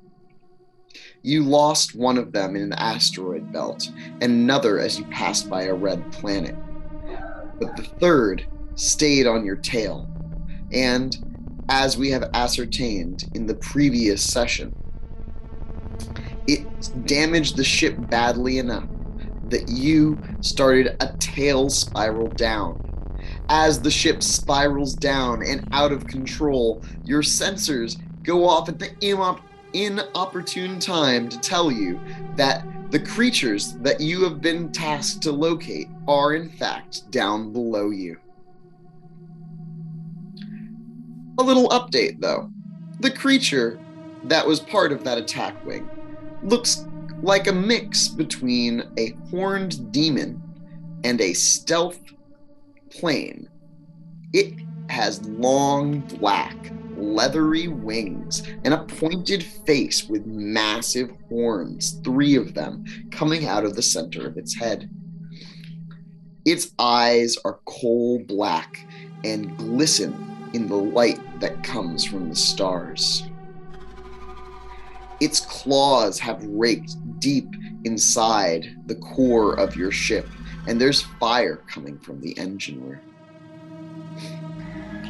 You lost one of them in an asteroid belt, and another as you passed by a red planet. But the third stayed on your tail. And as we have ascertained in the previous session, it damaged the ship badly enough that you started a tail spiral down. As the ship spirals down and out of control, your sensors go off at the inopportune time to tell you that the creatures that you have been tasked to locate are in fact down below you. A little update though. The creature that was part of that attack wing looks like a mix between a horned demon and a stealth plane. It has long, black, leathery wings and a pointed face with massive horns, 3 of them coming out of the center of its head. Its eyes are coal black and glisten in the light that comes from the stars. Its claws have raked deep inside the core of your ship, and there's fire coming from the engine room.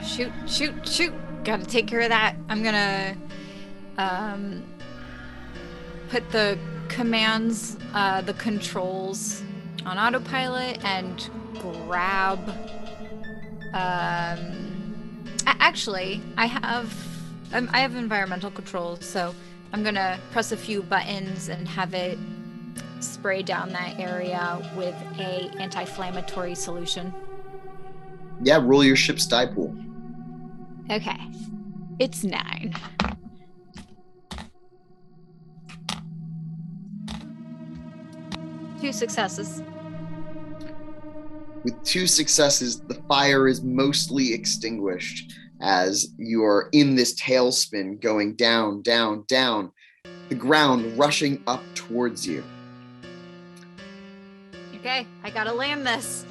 Shoot. Gotta take care of that. I'm gonna put the commands, the controls on autopilot and grab... actually, I have environmental controls, so I'm gonna press a few buttons and have it spray down that area with a anti-inflammatory solution. Yeah, roll your ship's die pool. Okay. It's 9. Two successes. With 2 successes, the fire is mostly extinguished as you are in this tailspin going down, down, down, the ground rushing up towards you. Okay, I gotta land this.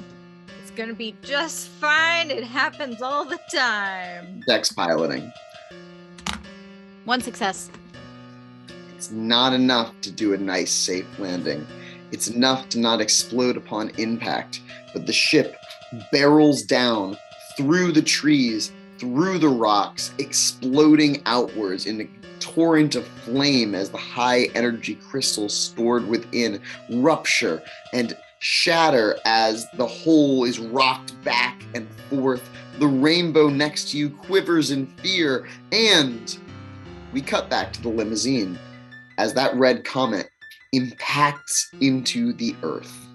It's gonna be just fine. It happens all the time. Dex piloting. 1 success. It's not enough to do a nice, safe landing. It's enough to not explode upon impact, but the ship barrels down through the trees, through the rocks, exploding outwards in a torrent of flame as the high energy crystals stored within rupture and shatter as the whole is rocked back and forth. The rainbow next to you quivers in fear, and we cut back to the limousine as that red comet impacts into the earth.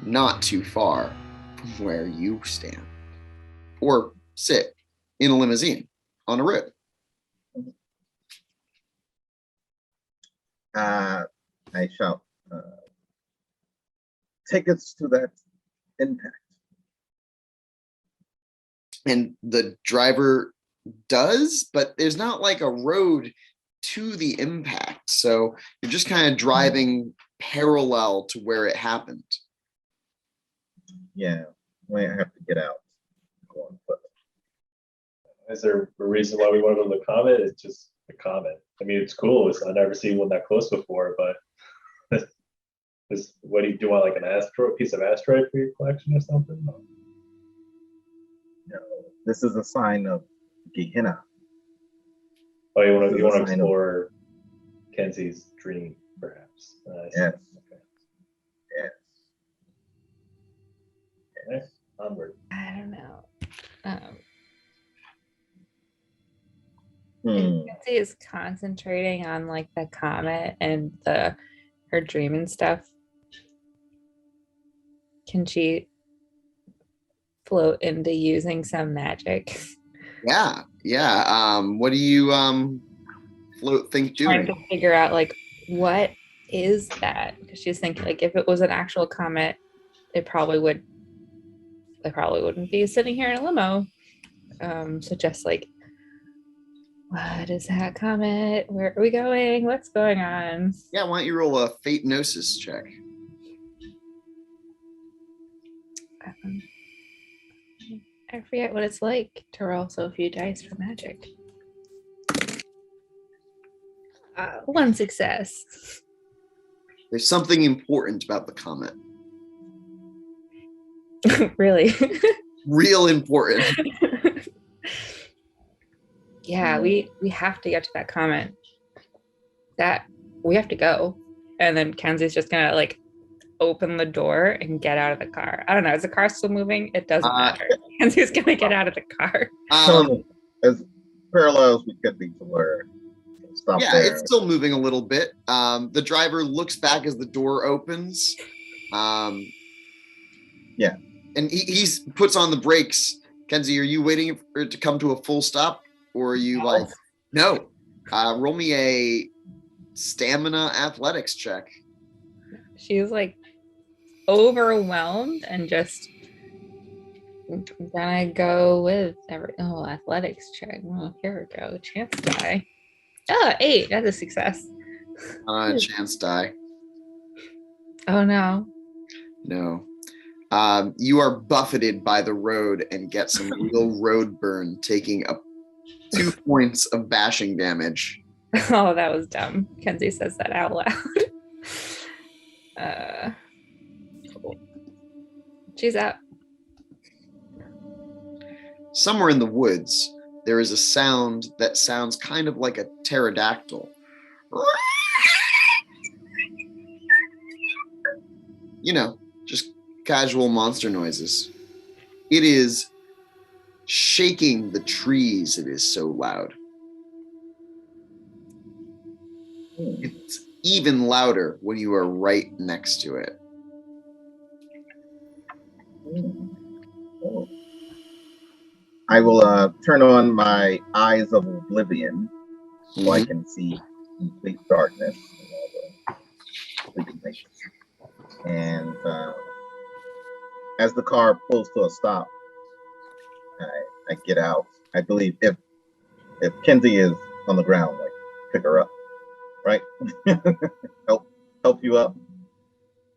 not too far from where you stand or sit in a limousine on a road. I shout, take us to that impact. And the driver does, but there's not like a road to the impact. So you're just kind of driving parallel to where it happened. Yeah, we have to get out. Go on foot. Is there a reason why we want to go to the Comet? It's just the Comet. I mean, it's cool. I've never seen one that close before, but what do you want, like an asteroid, piece of asteroid for your collection or something? No, this is a sign of Gehenna. Oh, you want to explore Kenzie's dream, perhaps? Yes. Okay. Yes. Okay. Onward. I don't know. Nancy is concentrating on like the comet and her dream and stuff. Can she float into using some magic? Yeah. What do you think Trying doing? to figure out like what is that? Because she's thinking like if it was an actual comet, they probably wouldn't be sitting here in a limo. So just like, what is that comet? Where are we going? What's going on? Yeah, why don't you roll a fate gnosis check? I forget what it's like to roll so few dice for magic. One success. There's something important about the comet. Really? Real important. Yeah, we have to get to that comet. That we have to go. And then Kenzie's just gonna like open the door and get out of the car. I don't know. Is the car still moving? It doesn't matter. Kenzie's gonna get out of the car. As parallel as we could be to where stop Yeah, there. it's still moving a little bit. The driver looks back as the door opens. Yeah. And he puts on the brakes. Kenzie, are you waiting for it to come to a full stop? Or are you like, no? Roll me a stamina athletics check. She's like overwhelmed and just gonna go with athletics check. Oh, here we go. Chance die. Oh, 8. That's a success. Chance die. Oh no. No. You are buffeted by the road and get some real road burn, taking up 2 points of bashing damage. Oh, that was dumb. Kenzie says that out loud. She's up. Somewhere in the woods, there is a sound that sounds kind of like a pterodactyl. You know, just casual monster noises. It is shaking the trees. It is so loud. It's even louder when you are right next to it. I will turn on my eyes of oblivion so I can see complete darkness and all the sleeping things. And as the car pulls to a stop, I get out. I believe if Kenzie is on the ground, like pick her up, right? help you up.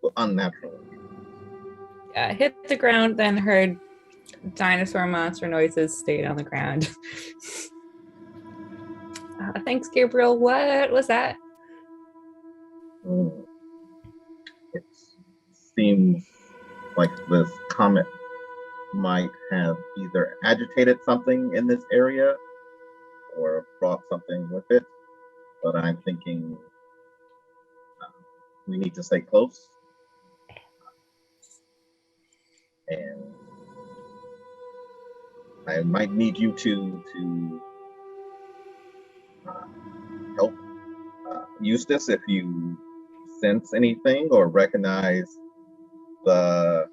Well, unnatural. Yeah, hit the ground, then heard dinosaur monster noises, stayed on the ground. Thanks, Gabriel. What was that? It seems like this comet might have either agitated something in this area or brought something with it. But I'm thinking we need to stay close. And I might need you to help Eustace if you sense anything or recognize the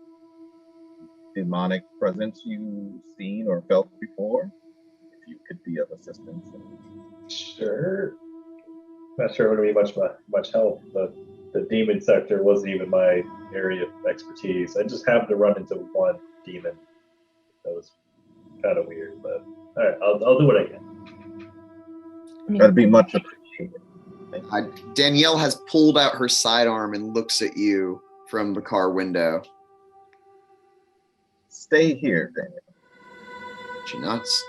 demonic presence you've seen or felt before, if you could be of assistance. Sure. Not sure it would be much help, but the demon sector wasn't even my area of expertise. I just happened to run into one demon. That was kind of weird, but all right, I'll do what I can. That'd be much appreciated. Danielle has pulled out her sidearm and looks at you from the car window. Stay here, Daniel. She nods.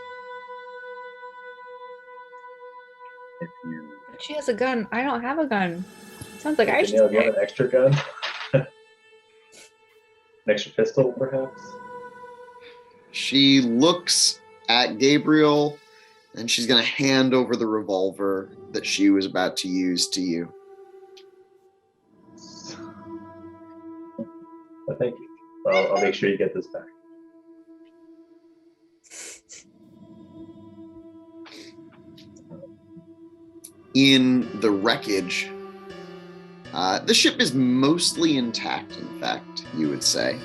If you She has a gun. I don't have a gun. Sounds like I should Danielle, do you stay. have an extra gun? An extra pistol, perhaps? She looks at Gabriel and she's going to hand over the revolver that she was about to use to you. Thank you. I'll make sure you get this back. In the wreckage, the ship is mostly intact, in fact, you would say,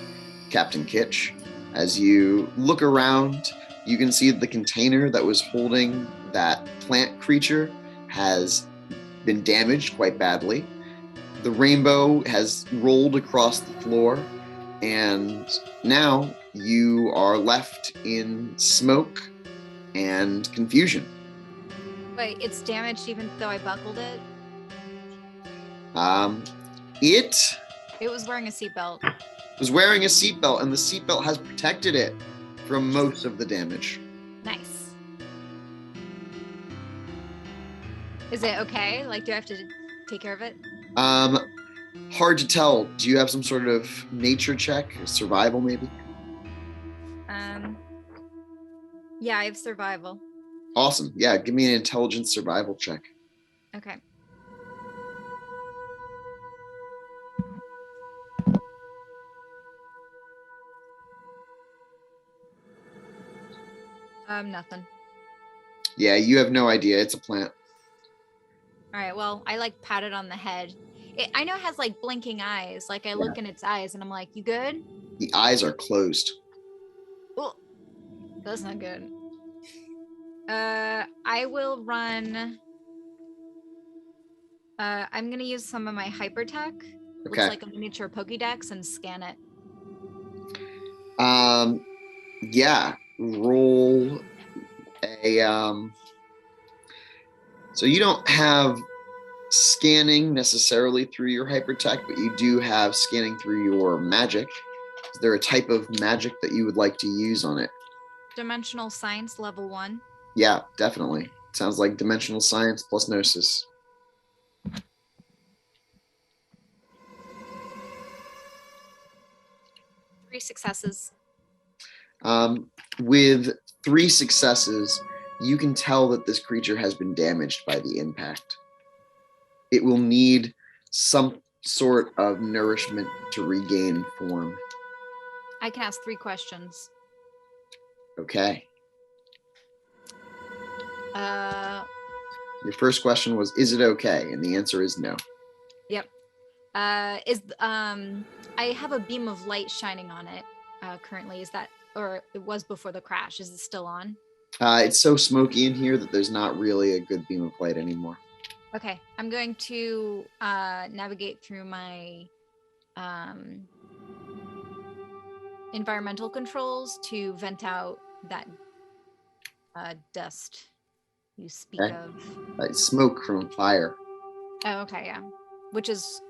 Captain Kitch. As you look around, you can see the container that was holding that plant creature has been damaged quite badly. The rainbow has rolled across the floor, and now you are left in smoke and confusion. Wait, it's damaged even though I buckled it? It It was wearing a seatbelt. was wearing a seatbelt, and the seatbelt has protected it from most of the damage. Nice. Is it okay? Like, do I have to take care of it? Hard to tell. Do you have some sort of nature check, survival maybe? Yeah, I have survival. Awesome. Yeah, give me an intelligence survival check. Okay. Nothing. Yeah, you have no idea. It's a plant. All right, well, I like pat it on the head. I know it has like blinking eyes. Like I look in its eyes and I'm like, you good? The eyes are closed. Well, that's not good. I will run. I'm gonna use some of my hypertech, which Okay. is like a miniature Pokédex, and scan it. Yeah, roll a so you don't have scanning necessarily through your hypertech, but you do have scanning through your magic. Is there a type of magic that you would like to use on it? Dimensional Science level 1. Yeah, definitely. Sounds like dimensional science plus gnosis. Three successes. With 3 successes, you can tell that this creature has been damaged by the impact. It will need some sort of nourishment to regain form. I can ask 3 questions. Okay. Yep. Your first question was, is it okay? And the answer is no. I have a beam of light shining on it currently. Is that, or it was before the crash? Is it still on? It's so smoky in here that there's not really a good beam of light anymore. Okay, I'm going to navigate through my environmental controls to vent out that dust you speak Okay. of. Smoke from fire. Oh, okay, yeah. Which is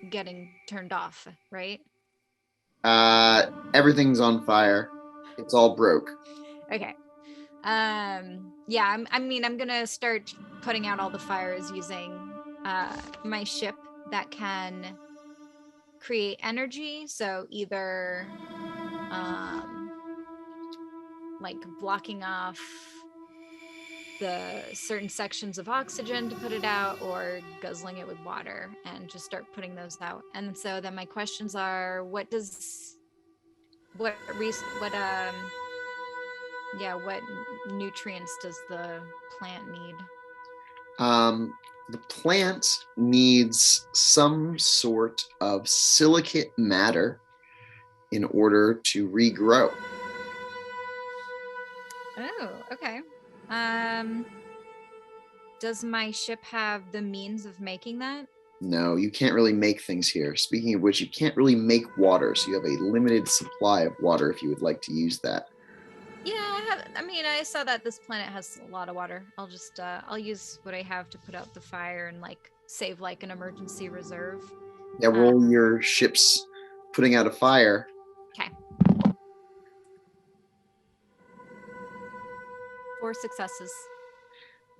getting turned off, right? Everything's on fire. It's all broke. Okay. Yeah, I'm gonna start putting out all the fires using my ship that can create energy. So either like blocking off the certain sections of oxygen to put it out, or guzzling it with water, and just start putting those out. And so then my questions are, what nutrients does the plant need? The plant needs some sort of silicate matter in order to regrow. Oh, okay. Does my ship have the means of making that? No, you can't really make things here. Speaking of which, you can't really make water, so you have a limited supply of water if you would like to use that. Yeah, I saw that this planet has a lot of water. I'll just I'll use what I have to put out the fire and like save like an emergency reserve. Yeah, roll your ship's putting out a fire. Okay. 4 successes.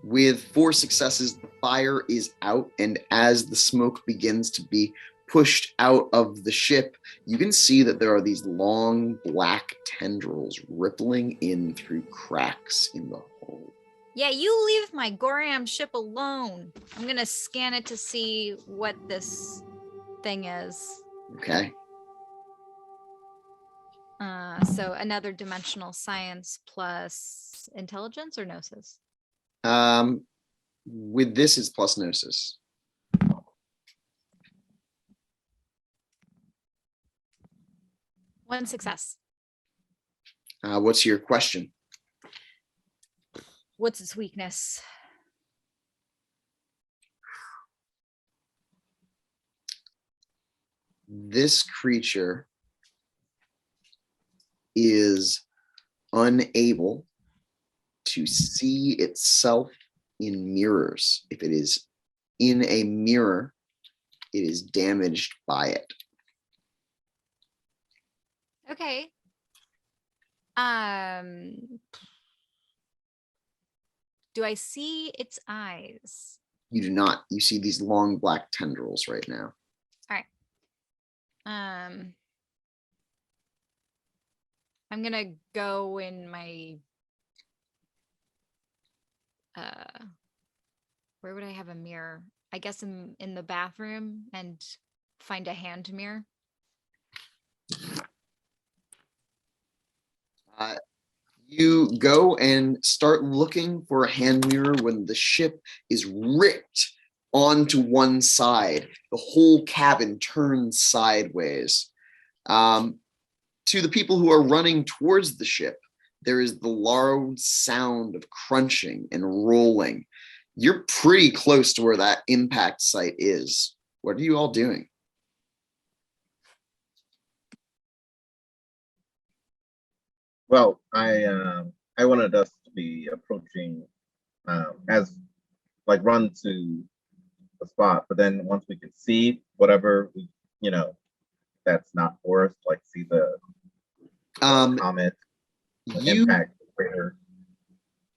With 4 successes, the fire is out, and as the smoke begins to be pushed out of the ship, you can see that there are these long black tendrils rippling in through cracks in the hull. Yeah, you leave my Goram ship alone. I'm gonna scan it to see what this thing is. Okay. So another dimensional science plus intelligence or gnosis? With this, it's plus gnosis. One success. What's your question? What's its weakness? This creature is unable to see itself in mirrors. If it is in a mirror, it is damaged by it. Okay. Do I see its eyes? You do not. You see these long black tendrils right now. All right. I'm gonna go in my where would I have a mirror? I guess in the bathroom and find a hand mirror. You go and start looking for a hand mirror when the ship is ripped onto one side. The whole cabin turns sideways. To the people who are running towards the ship, there is the loud sound of crunching and rolling. You're pretty close to where that impact site is. What are you all doing? Well, I wanted us to be approaching as like run to the spot, but then once we can see whatever we, that's not for us, like see the comet, the You impact crater.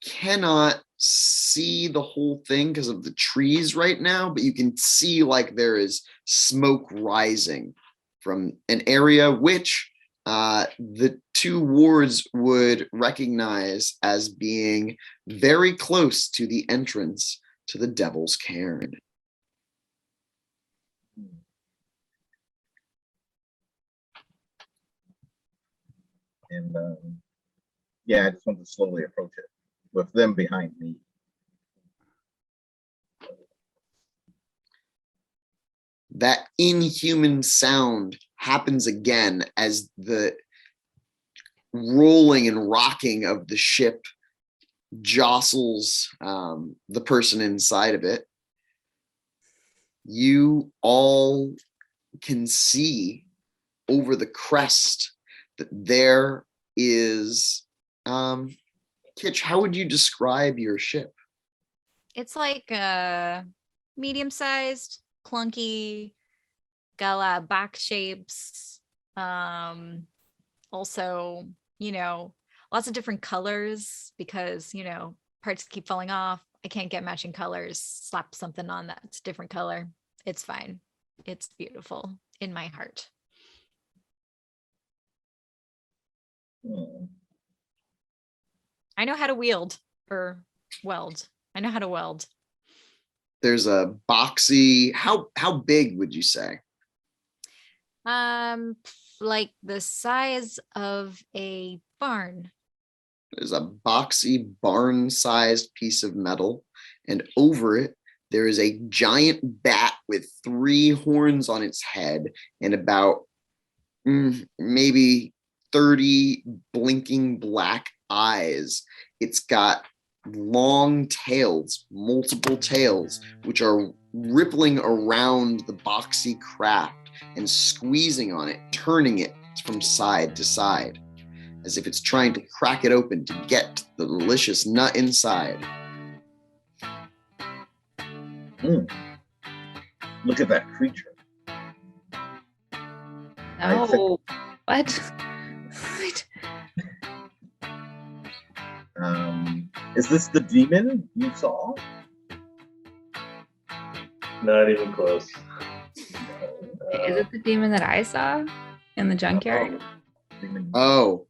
cannot see the whole thing because of the trees right now, but you can see like there is smoke rising from an area which the 2 wards would recognize as being very close to the entrance to the Devil's Cairn. And yeah, I just want to slowly approach it with them behind me. That inhuman sound happens again as the rolling and rocking of the ship jostles the person inside of it. You all can see over the crest that there is Kitch, how would you describe your ship? It's like medium-sized, clunky, got a lot of back shapes. Also, lots of different colors because, parts keep falling off. I can't get matching colors. Slap something on that's different color. It's fine. It's beautiful in my heart. I know how to wield or weld. I know how to weld. There's a boxy, how big would you say? Like the size of a barn. There's a boxy barn-sized piece of metal, and over it there is a giant bat with 3 horns on its head and about maybe 30 blinking black eyes. It's got long tails, multiple tails, which are rippling around the boxy craft and squeezing on it, turning it from side to side, as if it's trying to crack it open to get the delicious nut inside. Look at that creature. No. What? What? Is this the demon you saw? Not even close. Is it the demon that I saw in the junkyard? Demon. Oh.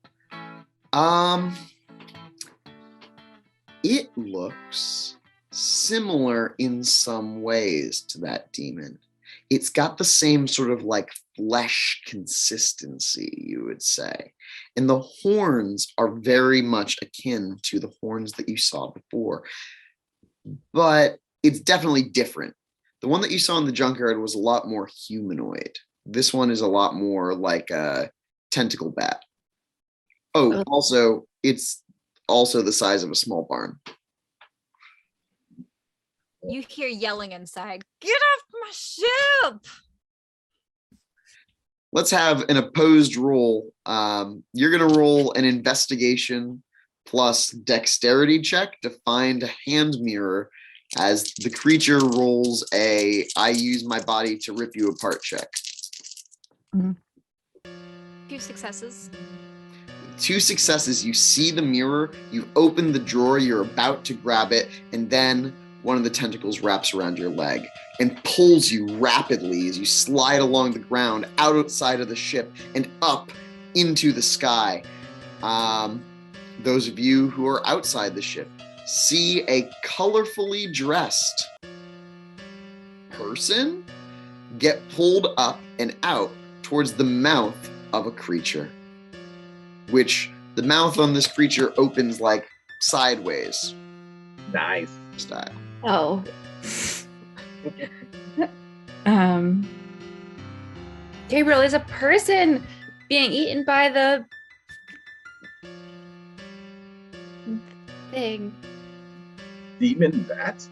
It looks similar in some ways to that demon. It's got the same sort of like flesh consistency, you would say. And the horns are very much akin to the horns that you saw before. But it's definitely different. The one that you saw in the junkyard was a lot more humanoid. This one is a lot more like a tentacle bat. Oh, also, it's also the size of a small barn. You hear yelling inside. Get off my ship! Let's have an opposed roll. You're going to roll an investigation plus dexterity check to find a hand mirror as the creature rolls a I use my body to rip you apart check. Few successes. 2 successes, you see the mirror, you open the drawer, you're about to grab it, and then one of the tentacles wraps around your leg and pulls you rapidly as you slide along the ground outside of the ship and up into the sky. Those of you who are outside the ship see a colorfully dressed person get pulled up and out towards the mouth of a creature, which the mouth on this creature opens like sideways Nice. style. Oh. Gabriel is a person being eaten by the thing. Demon bat?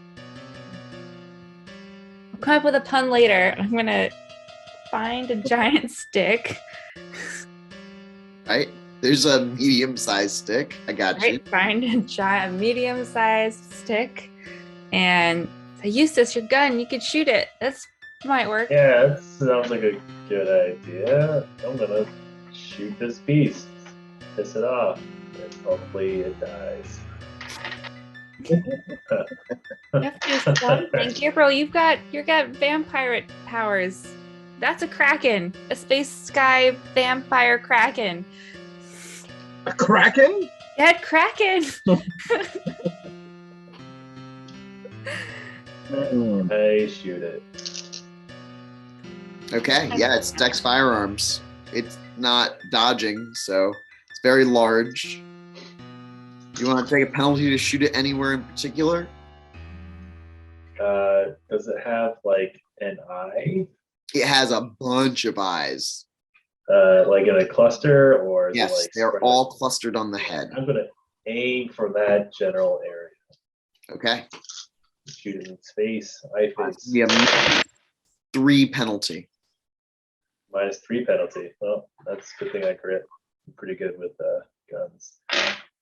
I'll come up with a pun later. I'm gonna find a giant stick. Right? There's a medium-sized stick. I got you. Right, find a giant, medium-sized stick, and say, Eustace, your gun. You could shoot it. This might work. Yeah, that sounds like a good idea. I'm gonna shoot this beast, piss it off, and hopefully it dies. You have to do something. Gabriel, you got vampire powers. That's a kraken, a space sky vampire kraken. A kraken? Dead kraken. I shoot it. Okay, yeah, it's Dex Firearms. It's not dodging, so it's very large. You want to take a penalty to shoot it anywhere in particular? Does it have like an eye? It has a bunch of eyes. Like in a cluster, or is it Yes, like they're spread? all clustered on the head. I'm gonna aim for that general area. Okay. Shoot it in its face, eye face. We have 3 penalty. -3 penalty. Well, that's a good thing I crit. I'm pretty good with guns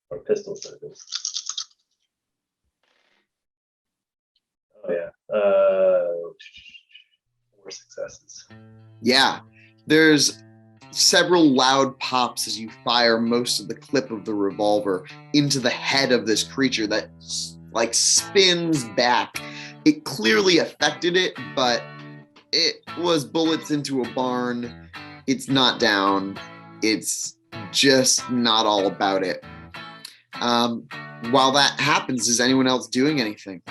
or pistols, that is. Oh yeah. 4 successes. Yeah, there's several loud pops as you fire most of the clip of the revolver into the head of this creature that like spins back. It clearly affected it, but it was bullets into a barn. It's not down. It's just not all about it. While that happens, is anyone else doing anything?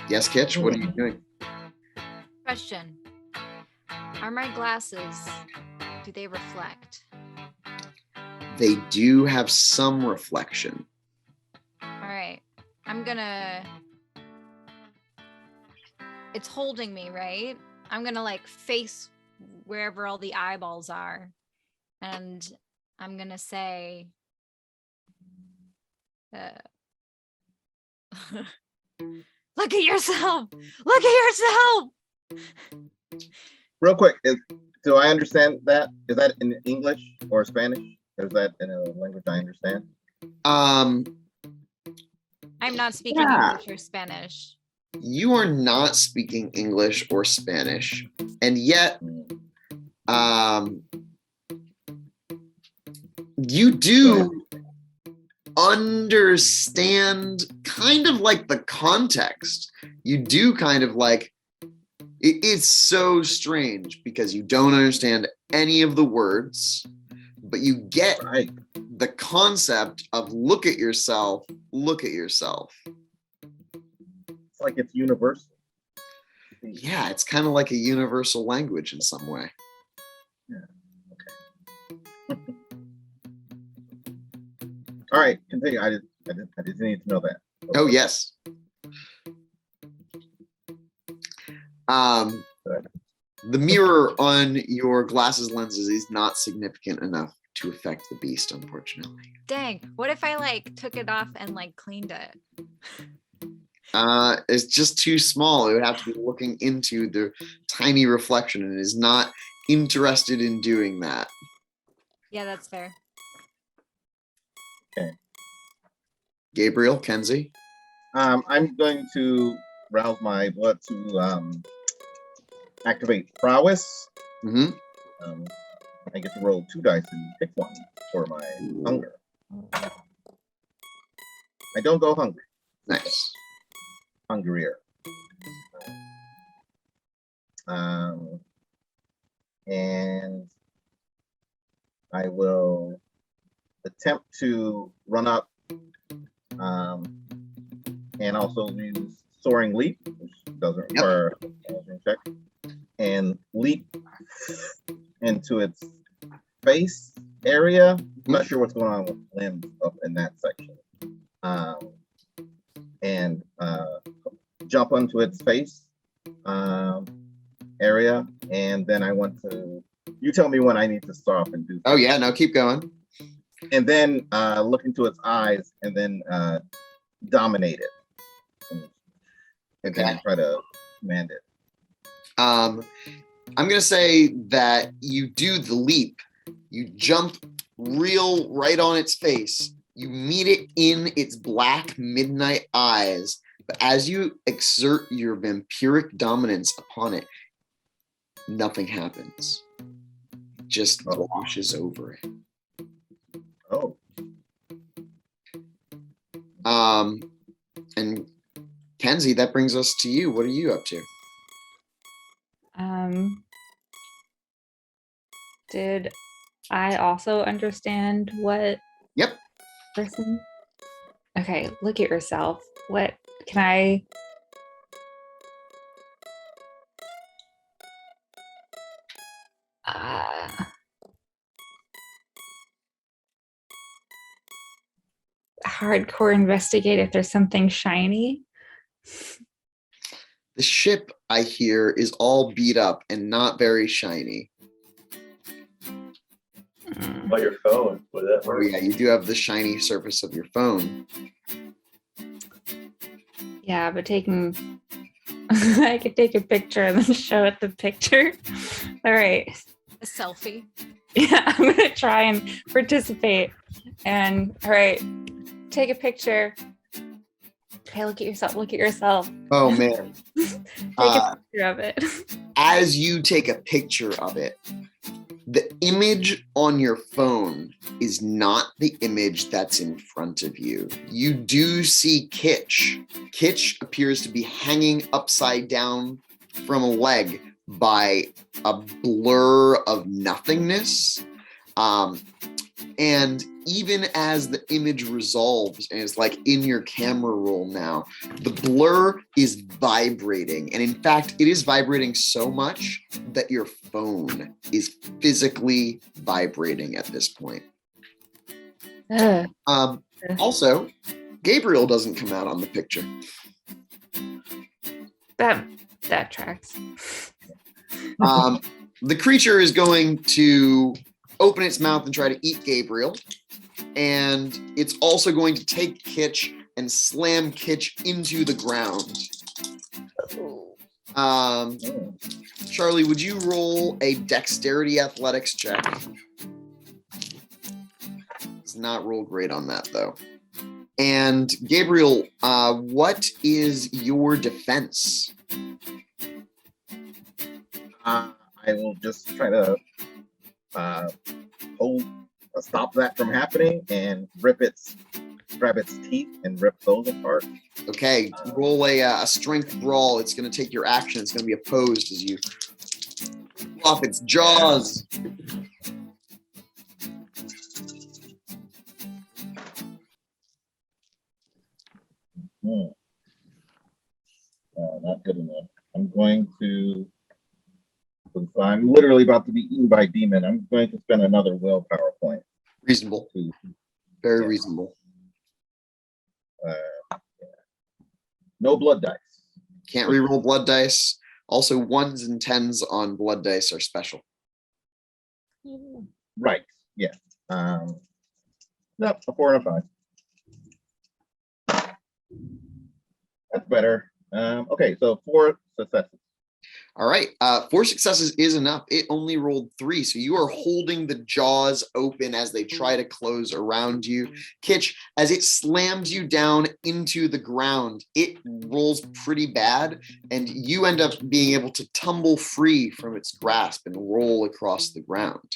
Yes, Kitch, what are you doing? Question. Are my glasses, do they reflect? They do have some reflection. All right. I'm gonna... It's holding me, right? I'm gonna like face wherever all the eyeballs are. And I'm going to say, look at yourself. Look at yourself. Real quick, do I understand that? Is that in English or Spanish? Or is that in a language I understand? I'm not speaking Yeah. English or Spanish. You are not speaking English or Spanish, and yet you do understand kind of like the context. You do kind of like it's so strange because you don't understand any of the words, but you get the concept of look at yourself, look at yourself. It's like it's universal. Yeah, it's kind of like a universal language in some way. Yeah. Okay. All right, continue. I just need to know that. Oh yes. The mirror on your glasses lenses is not significant enough to affect the beast, unfortunately. Dang, what if I like took it off and like cleaned it? It's just too small. It would have to be looking into the tiny reflection, and it is not interested in doing that. Yeah, that's fair. Okay. Gabriel, Kenzie. I'm going to rouse my blood to activate prowess. Mm-hmm. I get to roll 2 dice and pick one for my hunger. I don't go hungry. Nice. Hungrier. And I will attempt to run up and also use Soaring Leap, which doesn't require a intelligence check, and leap into its face area. I'm not sure what's going on with limbs up in that section. And jump onto its face area, and then I want to. You tell me when I need to stop and do. Oh yeah, no, keep going. And then look into its eyes, and then dominate it. And then try to command it. I'm gonna say that you do the leap. You jump right on its face. You meet it in its black midnight eyes. But as you exert your vampiric dominance upon it, nothing happens. It just washes over it. Oh. And Kenzie, that brings us to you. What are you up to? Did I also understand what? Yep. Person? Okay, look at yourself. What can I? Hardcore investigate if there's something shiny. The ship, I hear, is all beat up and not very shiny. About your phone, would that Oh work? yeah, you do have the shiny surface of your phone. Yeah, but taking I could take a picture and then show it the picture. All right. A selfie. Yeah, I'm gonna try and participate. And all right, take a picture. Okay, look at yourself. Look at yourself. Oh man. Take a picture of it. As you take a picture of it, the image on your phone is not the image that's in front of you. You do see Kitch. Kitch appears to be hanging upside down from a leg by a blur of nothingness. And even as the image resolves and it's like in your camera roll now, the blur is vibrating. And in fact, it is vibrating so much that your phone is physically vibrating at this point. Also, Gabriel doesn't come out on the picture. That tracks. The creature is going to open its mouth and try to eat Gabriel. And it's also going to take Kitch and slam Kitch into the ground. Charlie, would you roll a dexterity athletics check? It's not roll great on that, though. And Gabriel, what is your defense? I will just try to stop that from happening and grab its teeth and rip those apart. Okay, roll a strength brawl. It's going to take your action. It's going to be opposed as you off its jaws. Not good enough. I'm literally about to be eaten by a demon. I'm going to spend another willpower point. Reasonable. Very reasonable. No blood dice. Can't re-roll blood dice. Also, 1s and 10s on blood dice are special. Right. Yeah. Nope, a 4 and a 5. That's better. Okay, so 4 successes. All right. 4 successes is enough. It only rolled 3. So you are holding the jaws open as they try to close around you. Kitch, as it slams you down into the ground, it rolls pretty bad, and you end up being able to tumble free from its grasp and roll across the ground.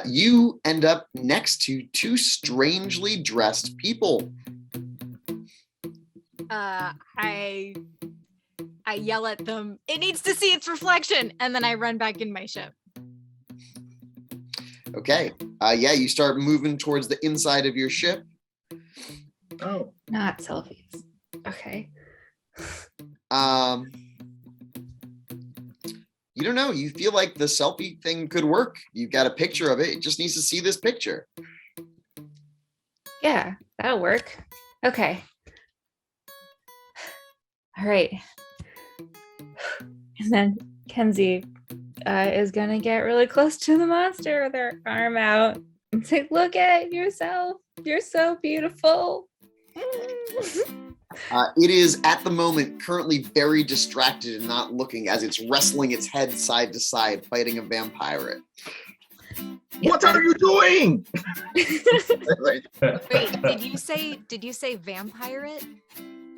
You end up next to 2 strangely dressed people. I yell at them, it needs to see its reflection, and then I run back in my ship. Okay. Yeah, you start moving towards the inside of your ship. Oh. Not selfies. Okay. You don't know. You feel like the selfie thing could work. You've got a picture of it. It just needs to see this picture. Yeah, that'll work. Okay. All right. And then Kenzie is going to get really close to the monster with her arm out and say, look at yourself. You're so beautiful. It is at the moment currently very distracted and not looking as it's wrestling its head side to side, fighting a vampire. What are you doing? Wait, did you say vampire?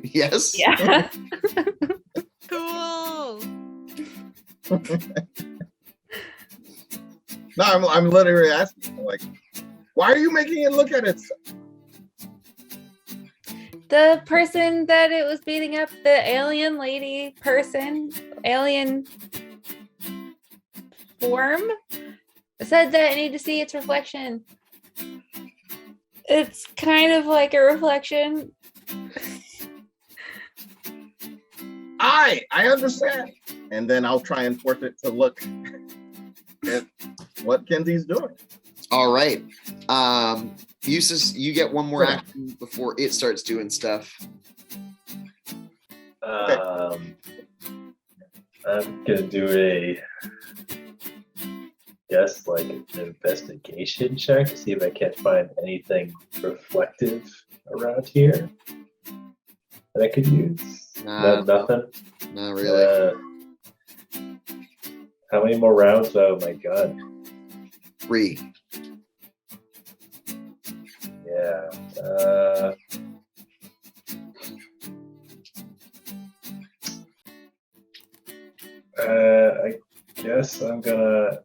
Yes. Yeah. Cool. No, I'm literally asking, like, why are you making it look at itself? The person that it was beating up, the alien lady person, alien form, said that I need to see its reflection. It's kind of like a reflection. I understand. And then I'll try and force it to look at what Kenzie's doing. All right. Eustace, you get one more action before it starts doing stuff. I'm gonna do like an investigation check to see if I can't find anything reflective around here that I could use. Nothing. Not really. How many more rounds? Oh my god. 3. Yeah. I guess I'm gonna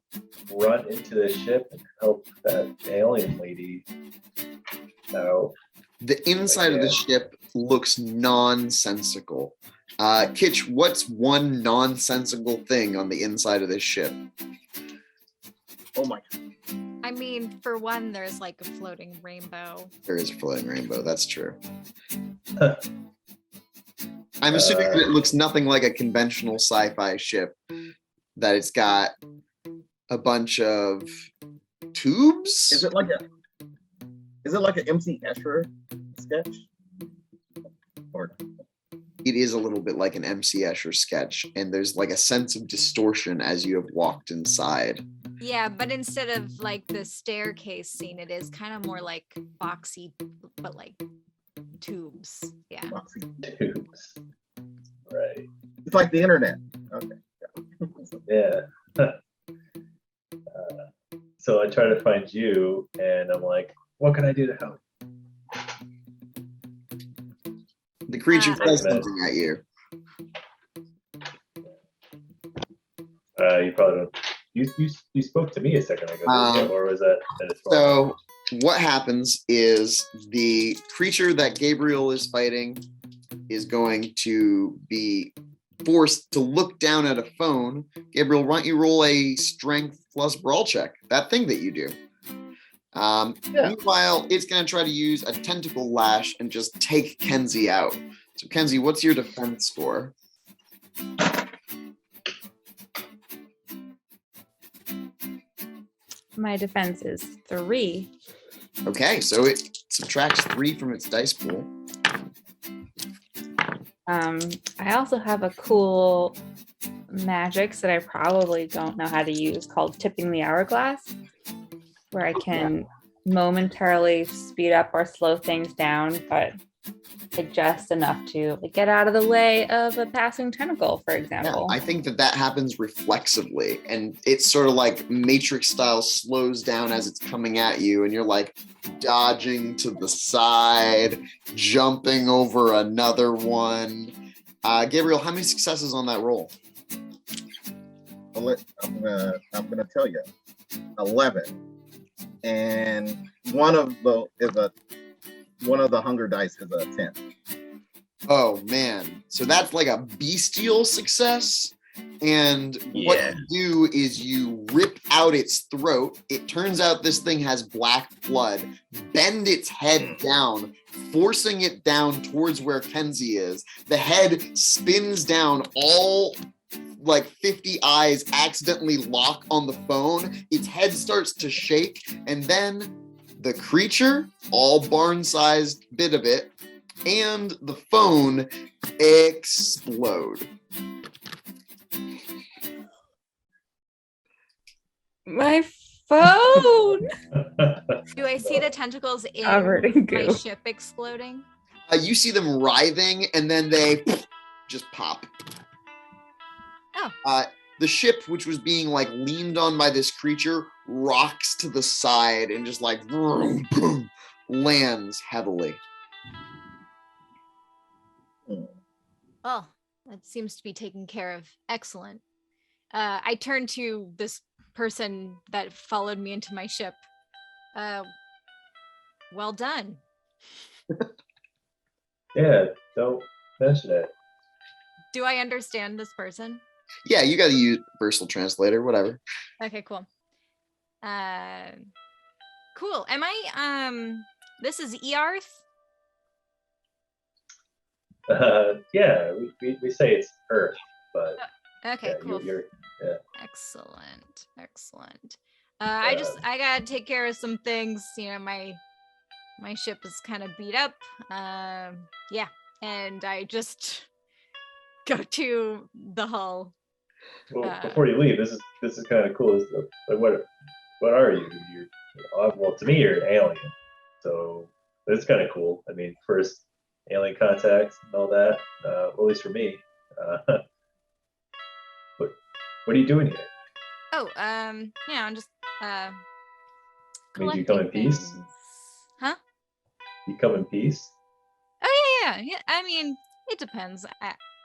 run into the ship and help that alien lady out. The inside of the ship looks nonsensical. Kitch, what's one nonsensical thing on the inside of this ship? Oh my god. I mean, for one, there's like a floating rainbow. There is a floating rainbow. That's true. I'm assuming that it looks nothing like a conventional sci-fi ship. That it's got a bunch of tubes. Is it like an MC Escher sketch? Or it is a little bit like an MC Escher sketch, and there's like a sense of distortion as you have walked inside. Yeah, but instead of like the staircase scene, it is kind of more like boxy, but like tubes. Yeah. Boxy. Tubes. Right. It's like the internet. Okay. Yeah. So I try to find you, and I'm like, what can I do to help? The creature says Right. something at you. You probably don't. You spoke to me a second ago, didn't you? Or was that? So what happens is the creature that Gabriel is fighting is going to be forced to look down at a phone. Gabriel, why don't you roll a strength plus brawl check? That thing that you do. Yeah. Meanwhile, it's going to try to use a tentacle lash and just take Kenzie out. So, Kenzie, what's your defense score? My defense is 3. Okay, so it subtracts 3 from its dice pool. I also have a cool magic that I probably don't know how to use called tipping the hourglass, where I can momentarily speed up or slow things down, but just enough to get out of the way of a passing tentacle, for example. Yeah, I think that happens reflexively, and it's sort of like Matrix style slows down as it's coming at you, and you're like dodging to the side, jumping over another one. Gabriel, how many successes on that roll? I'm gonna tell you, 11, and one of the hunger dice is a 10. Oh man, so that's like a bestial success. And what you do is you rip out its throat. It turns out this thing has black blood. Bend its head down, forcing it down towards where Kenzie is. The head spins down, all like 50 eyes accidentally lock on the phone. Its head starts to shake, and then the creature, all barn-sized bit of it, and the phone explode. My phone! Do I see the tentacles Covered in in my goo. ship exploding? You see them writhing, and then they just pop. Oh. The ship, which was being like leaned on by this creature, rocks to the side and just like vroom, boom, lands heavily. Oh, that seems to be taken care of. Excellent. I turn to this person that followed me into my ship. Well done. Yeah, don't mention it. Do I understand this person? Yeah, you got to use Versal Translator, whatever. Okay, cool. Cool. Am I this is Earth? Yeah, we say it's Earth, but Okay, yeah, cool. yeah. Excellent. I gotta take care of some things. You know, my ship is kind of beat up. Yeah, and I just go to the hull. Well, before you leave, this is kind of cool. Like, what are you? Well, to me, you're an alien, so it's kind of cool. I mean, first alien contact and all that. Well, at least for me. What are you doing here? Oh, yeah, I'm just I mean, do you come in collecting peace? things. Huh? You come in peace? Oh yeah. I mean, it depends.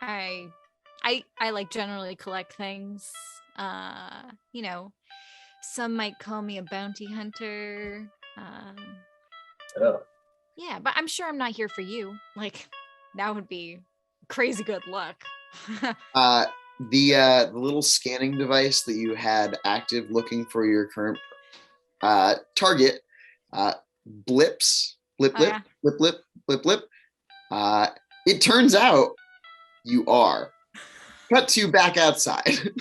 I like generally collect things. You know, some might call me a bounty hunter. Oh. Yeah, but I'm sure I'm not here for you. Like, that would be crazy good luck. The little scanning device that you had active looking for your current target blips, blip, Oh, yeah. blip, blip, blip, blip. It turns out you are. Cut to back outside.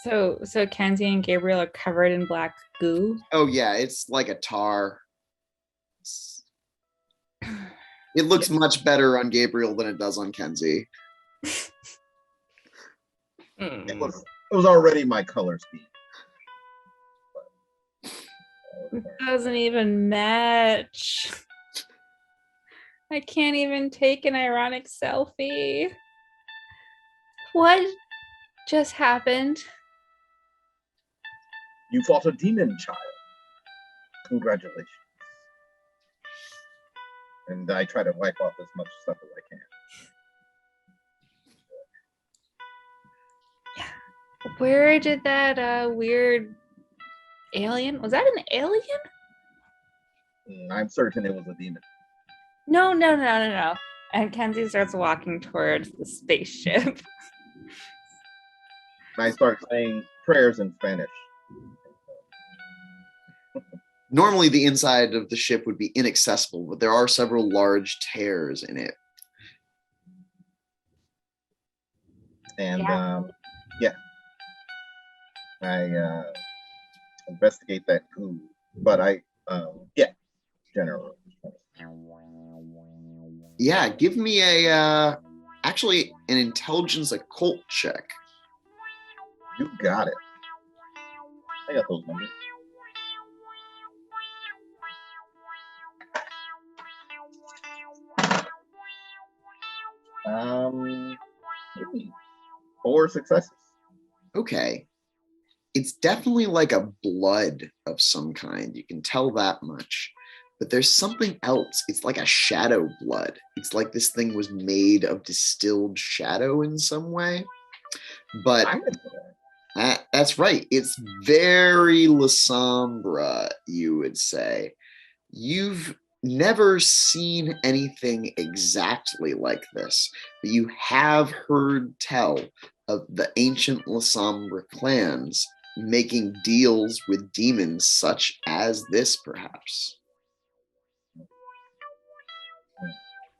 So Kenzie and Gabriel are covered in black goo. Oh yeah, it's like a tar. It looks much better on Gabriel than it does on Kenzie. It was already my color scheme. It doesn't even match. I can't even take an ironic selfie. What just happened? You fought a demon child. Congratulations. And I try to wipe off as much stuff as I can. Where did that weird alien? Was that an alien? I'm certain it was a demon. No. And Kenzie starts walking towards the spaceship. And I start saying prayers in Spanish. Normally, the inside of the ship would be inaccessible, but there are several large tears in it. And I investigate that goo. But general. Yeah, give me a actually an intelligence occult check. You got it. I got those numbers. Maybe 4 successes. Okay. It's definitely like a blood of some kind. You can tell that much. But there's something else. It's like a shadow blood. It's like this thing was made of distilled shadow in some way. But that's right. It's very La Sombra, you would say. You've never seen anything exactly like this, but you have heard tell of the ancient La Sombra clans making deals with demons such as this, perhaps.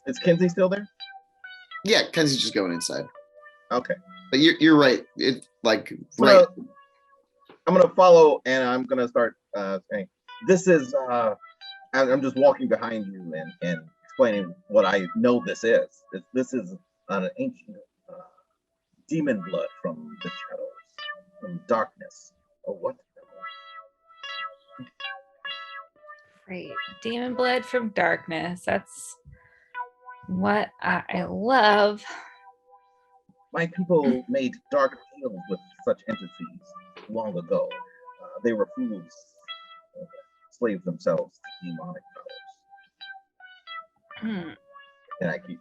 Is Kenzie still there? Yeah, Kenzie's just going inside. Okay. But you're right. It right. I'm gonna follow, and I'm gonna start saying, "This is." I'm just walking behind you and explaining what I know this is. This is an ancient demon blood from the shadows, from darkness, or what? Great. Demon blood from darkness. That's what I love. My people made dark deals with such entities long ago. They were fools, slaves themselves to demonic powers. And I keep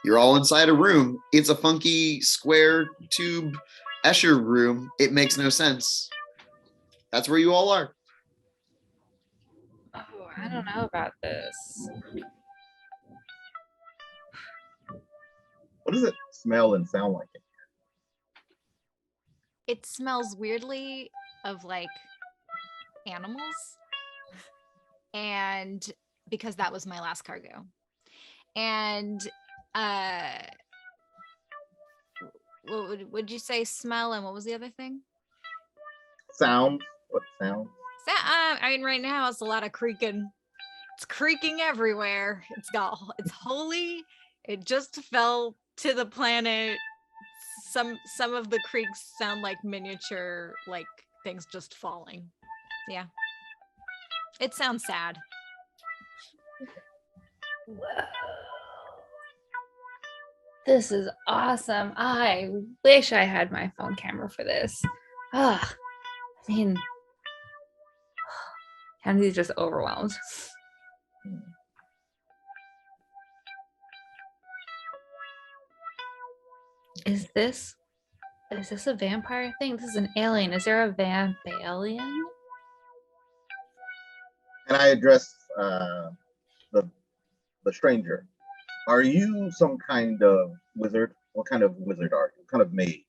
You're all inside a room. It's a funky square tube Escher room. It makes no sense. That's where you all are. Oh, I don't know about this. What does it smell and sound like? It smells weirdly of like animals. And because that was my last cargo. And what would you say? Smell, and what was the other thing? Sound. What sound? I mean, right now it's a lot of creaking. It's creaking everywhere. It's holy. It just fell to the planet. Some of the creaks sound like miniature, like things just falling. Yeah. It sounds sad. Whoa. This is awesome. I wish I had my phone camera for this. I mean, Kenzie's just overwhelmed. Is this a vampire thing? This is an alien. Is there a vampalion? And I address the stranger. Are you some kind of wizard? What kind of wizard are you? What kind of mage?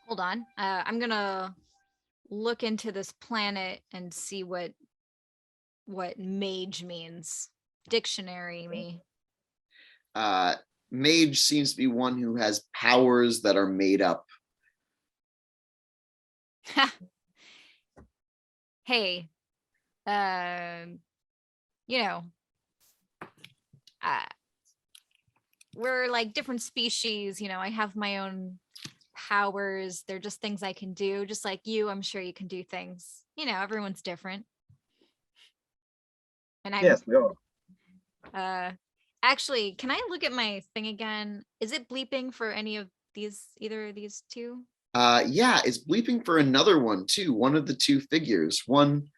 Hold on. I'm gonna look into this planet and see what mage means. Dictionary me. Mage seems to be one who has powers that are made up. Hey, you know, uh, we're like different species. You know, I have my own powers. They're just things I can do. Just like you, I'm sure you can do things. You know, everyone's different. And I'm, Yes, we are. actually, can I look at my thing again? Is it bleeping for any of these, either of these two? Yeah, it's bleeping for another one too. One of the two figures. One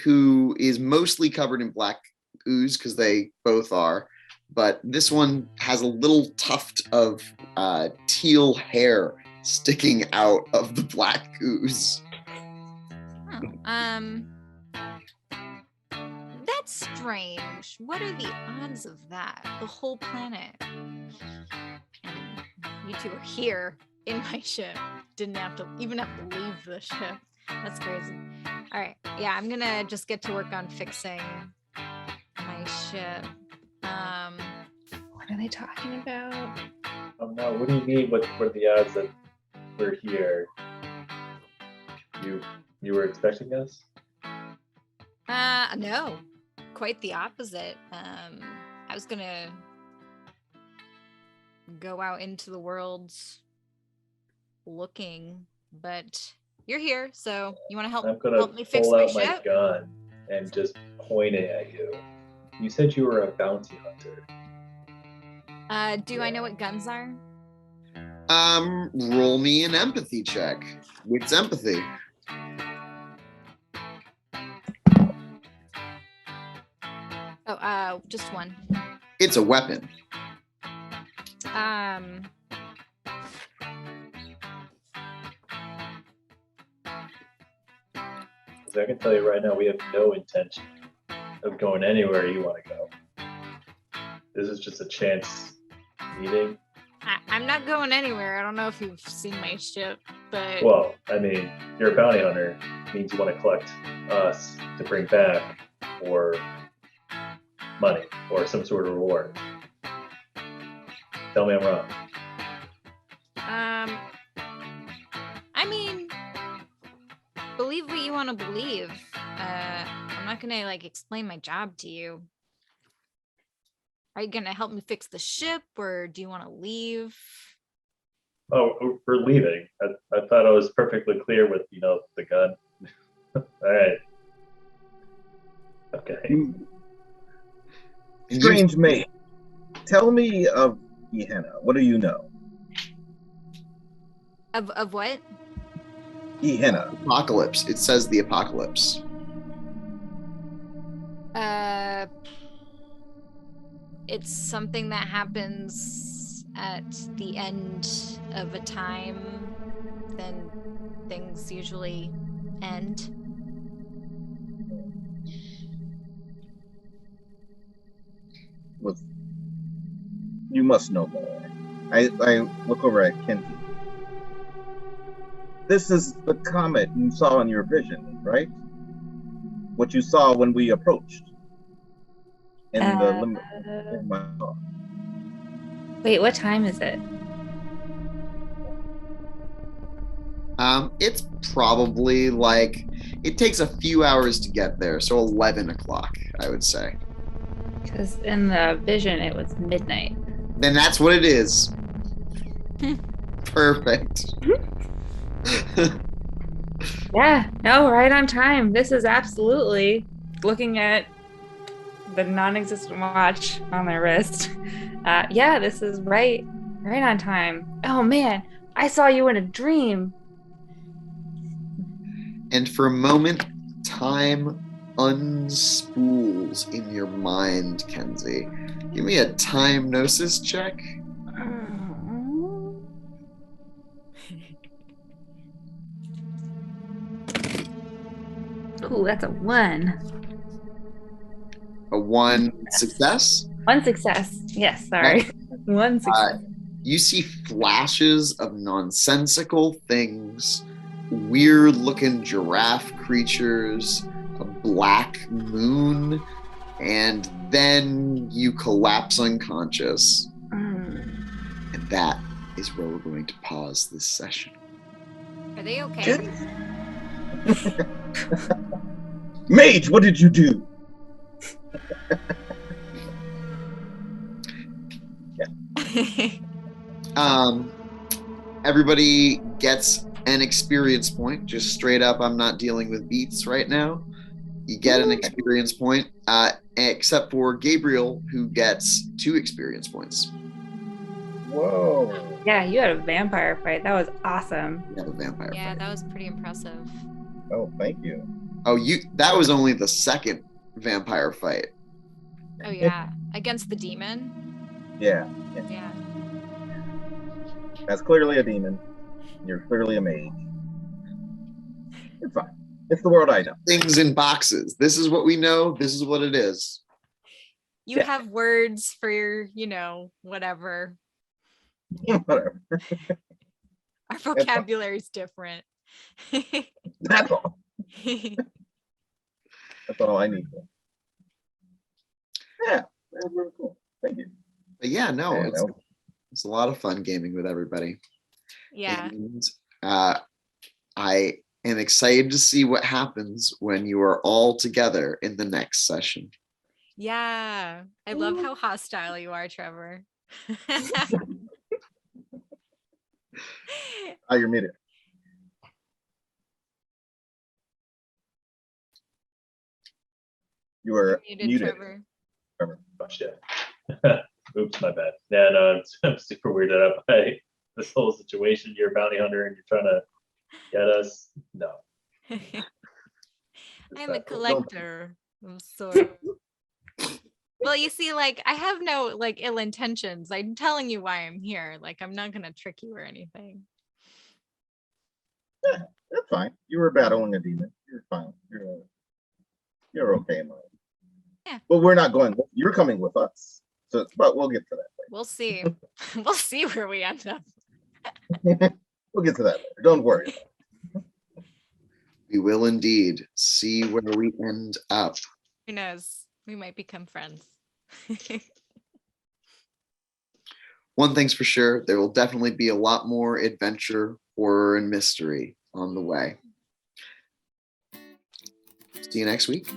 who is mostly covered in black ooze, because they both are. But this one has a little tuft of teal hair sticking out of the black ooze. Oh, that's strange. What are the odds of that? The whole planet. And you two are here in my ship. Didn't have to even have to leave the ship. That's crazy. All right. Yeah, I'm gonna just get to work on fixing my ship. What are they talking about? Oh no, what do you mean? What are the odds that we're here? You were expecting us? No, quite the opposite. I was gonna go out into the world looking, but you're here, so you want to I'm gonna help me fix pull my out my ship? gun and just point it at you. You said you were a bounty hunter. Do I know what guns are? Roll me an empathy check. What's empathy? Oh, just one. It's a weapon. Because I can tell you right now, we have no intention of going anywhere you want to go. This is just a chance meeting. I'm not going anywhere. I don't know if you've seen my ship, but Well, I mean, you're a bounty hunter. Means you want to collect us to bring back for money or some sort of reward. Tell me I'm wrong. I mean, believe what you want to believe. I'm not gonna like explain my job to you. Are you gonna help me fix the ship, or do you want to leave? Oh, we're leaving. I thought I was perfectly clear with, the gun. All right. Okay. Strange mate, tell me of Gehenna. What do you know? Of what? Gehenna. Apocalypse. It says the apocalypse. It's something that happens at the end of a time. Then things usually end. You must know more. I look over at Kenty. This is the comet you saw in your vision, right? What you saw when we approached. In the limit of my thought. Wait, what time is it? It's probably like, it takes a few hours to get there, so 11 o'clock, I would say. Because in the vision it was midnight. Then that's what it is. Perfect. Yeah, no, right on time. This is absolutely, looking at the non-existent watch on my wrist. Yeah, this is right on time. Oh man, I saw you in a dream. And for a moment, time unspools in your mind, Kenzie. Give me a time gnosis check. Ooh, that's a 1. A 1 success. 1 success. Yes, sorry. 1 success. You see flashes of nonsensical things, weird looking giraffe creatures, a black moon, and then you collapse unconscious. Mm. And that is where we're going to pause this session. Are they okay? Mage, what did you do? Everybody gets an experience point. Just straight up, I'm not dealing with beats right now. You get an experience point, except for Gabriel, who gets 2 experience points. Whoa. Yeah, you had a vampire fight. That was awesome. You have a vampire Yeah, fight. that was pretty impressive. Oh, thank you. Oh, that was only the second vampire fight. Oh yeah, against the demon. Yeah. Yeah. That's clearly a demon. You're clearly a mage. It's fine. It's the world I know. Things in boxes. This is what we know. This is what it is. You Yeah. have words for your, whatever. Whatever. Our vocabulary is different. That's all. That's all I need. Yeah, that's really cool. Thank you. But yeah, no, Yeah, it's a lot of fun gaming with everybody. Yeah. And I am excited to see what happens when you are all together in the next session. Yeah. I love how hostile you are, Trevor. You're muted. You are muted. Trevor. Oh shit. Oops, my bad. Yeah, no, I'm super weirded out by this whole situation. You're a bounty hunter and you're trying to get us. No. I'm a collector of sorts. Well, you see, I have no ill intentions. I'm telling you why I'm here. I'm not gonna trick you or anything. Yeah, that's fine. You were battling a demon. You're fine. You're okay, Mike. Yeah. But we're not going. You're coming with us. So, but we'll get to that We'll see. We'll see where we end up. later. We'll get to that later. Don't worry. We will indeed see where we end up. Who knows? We might become friends. One thing's for sure, there will definitely be a lot more adventure, horror, and mystery on the way. See you next week.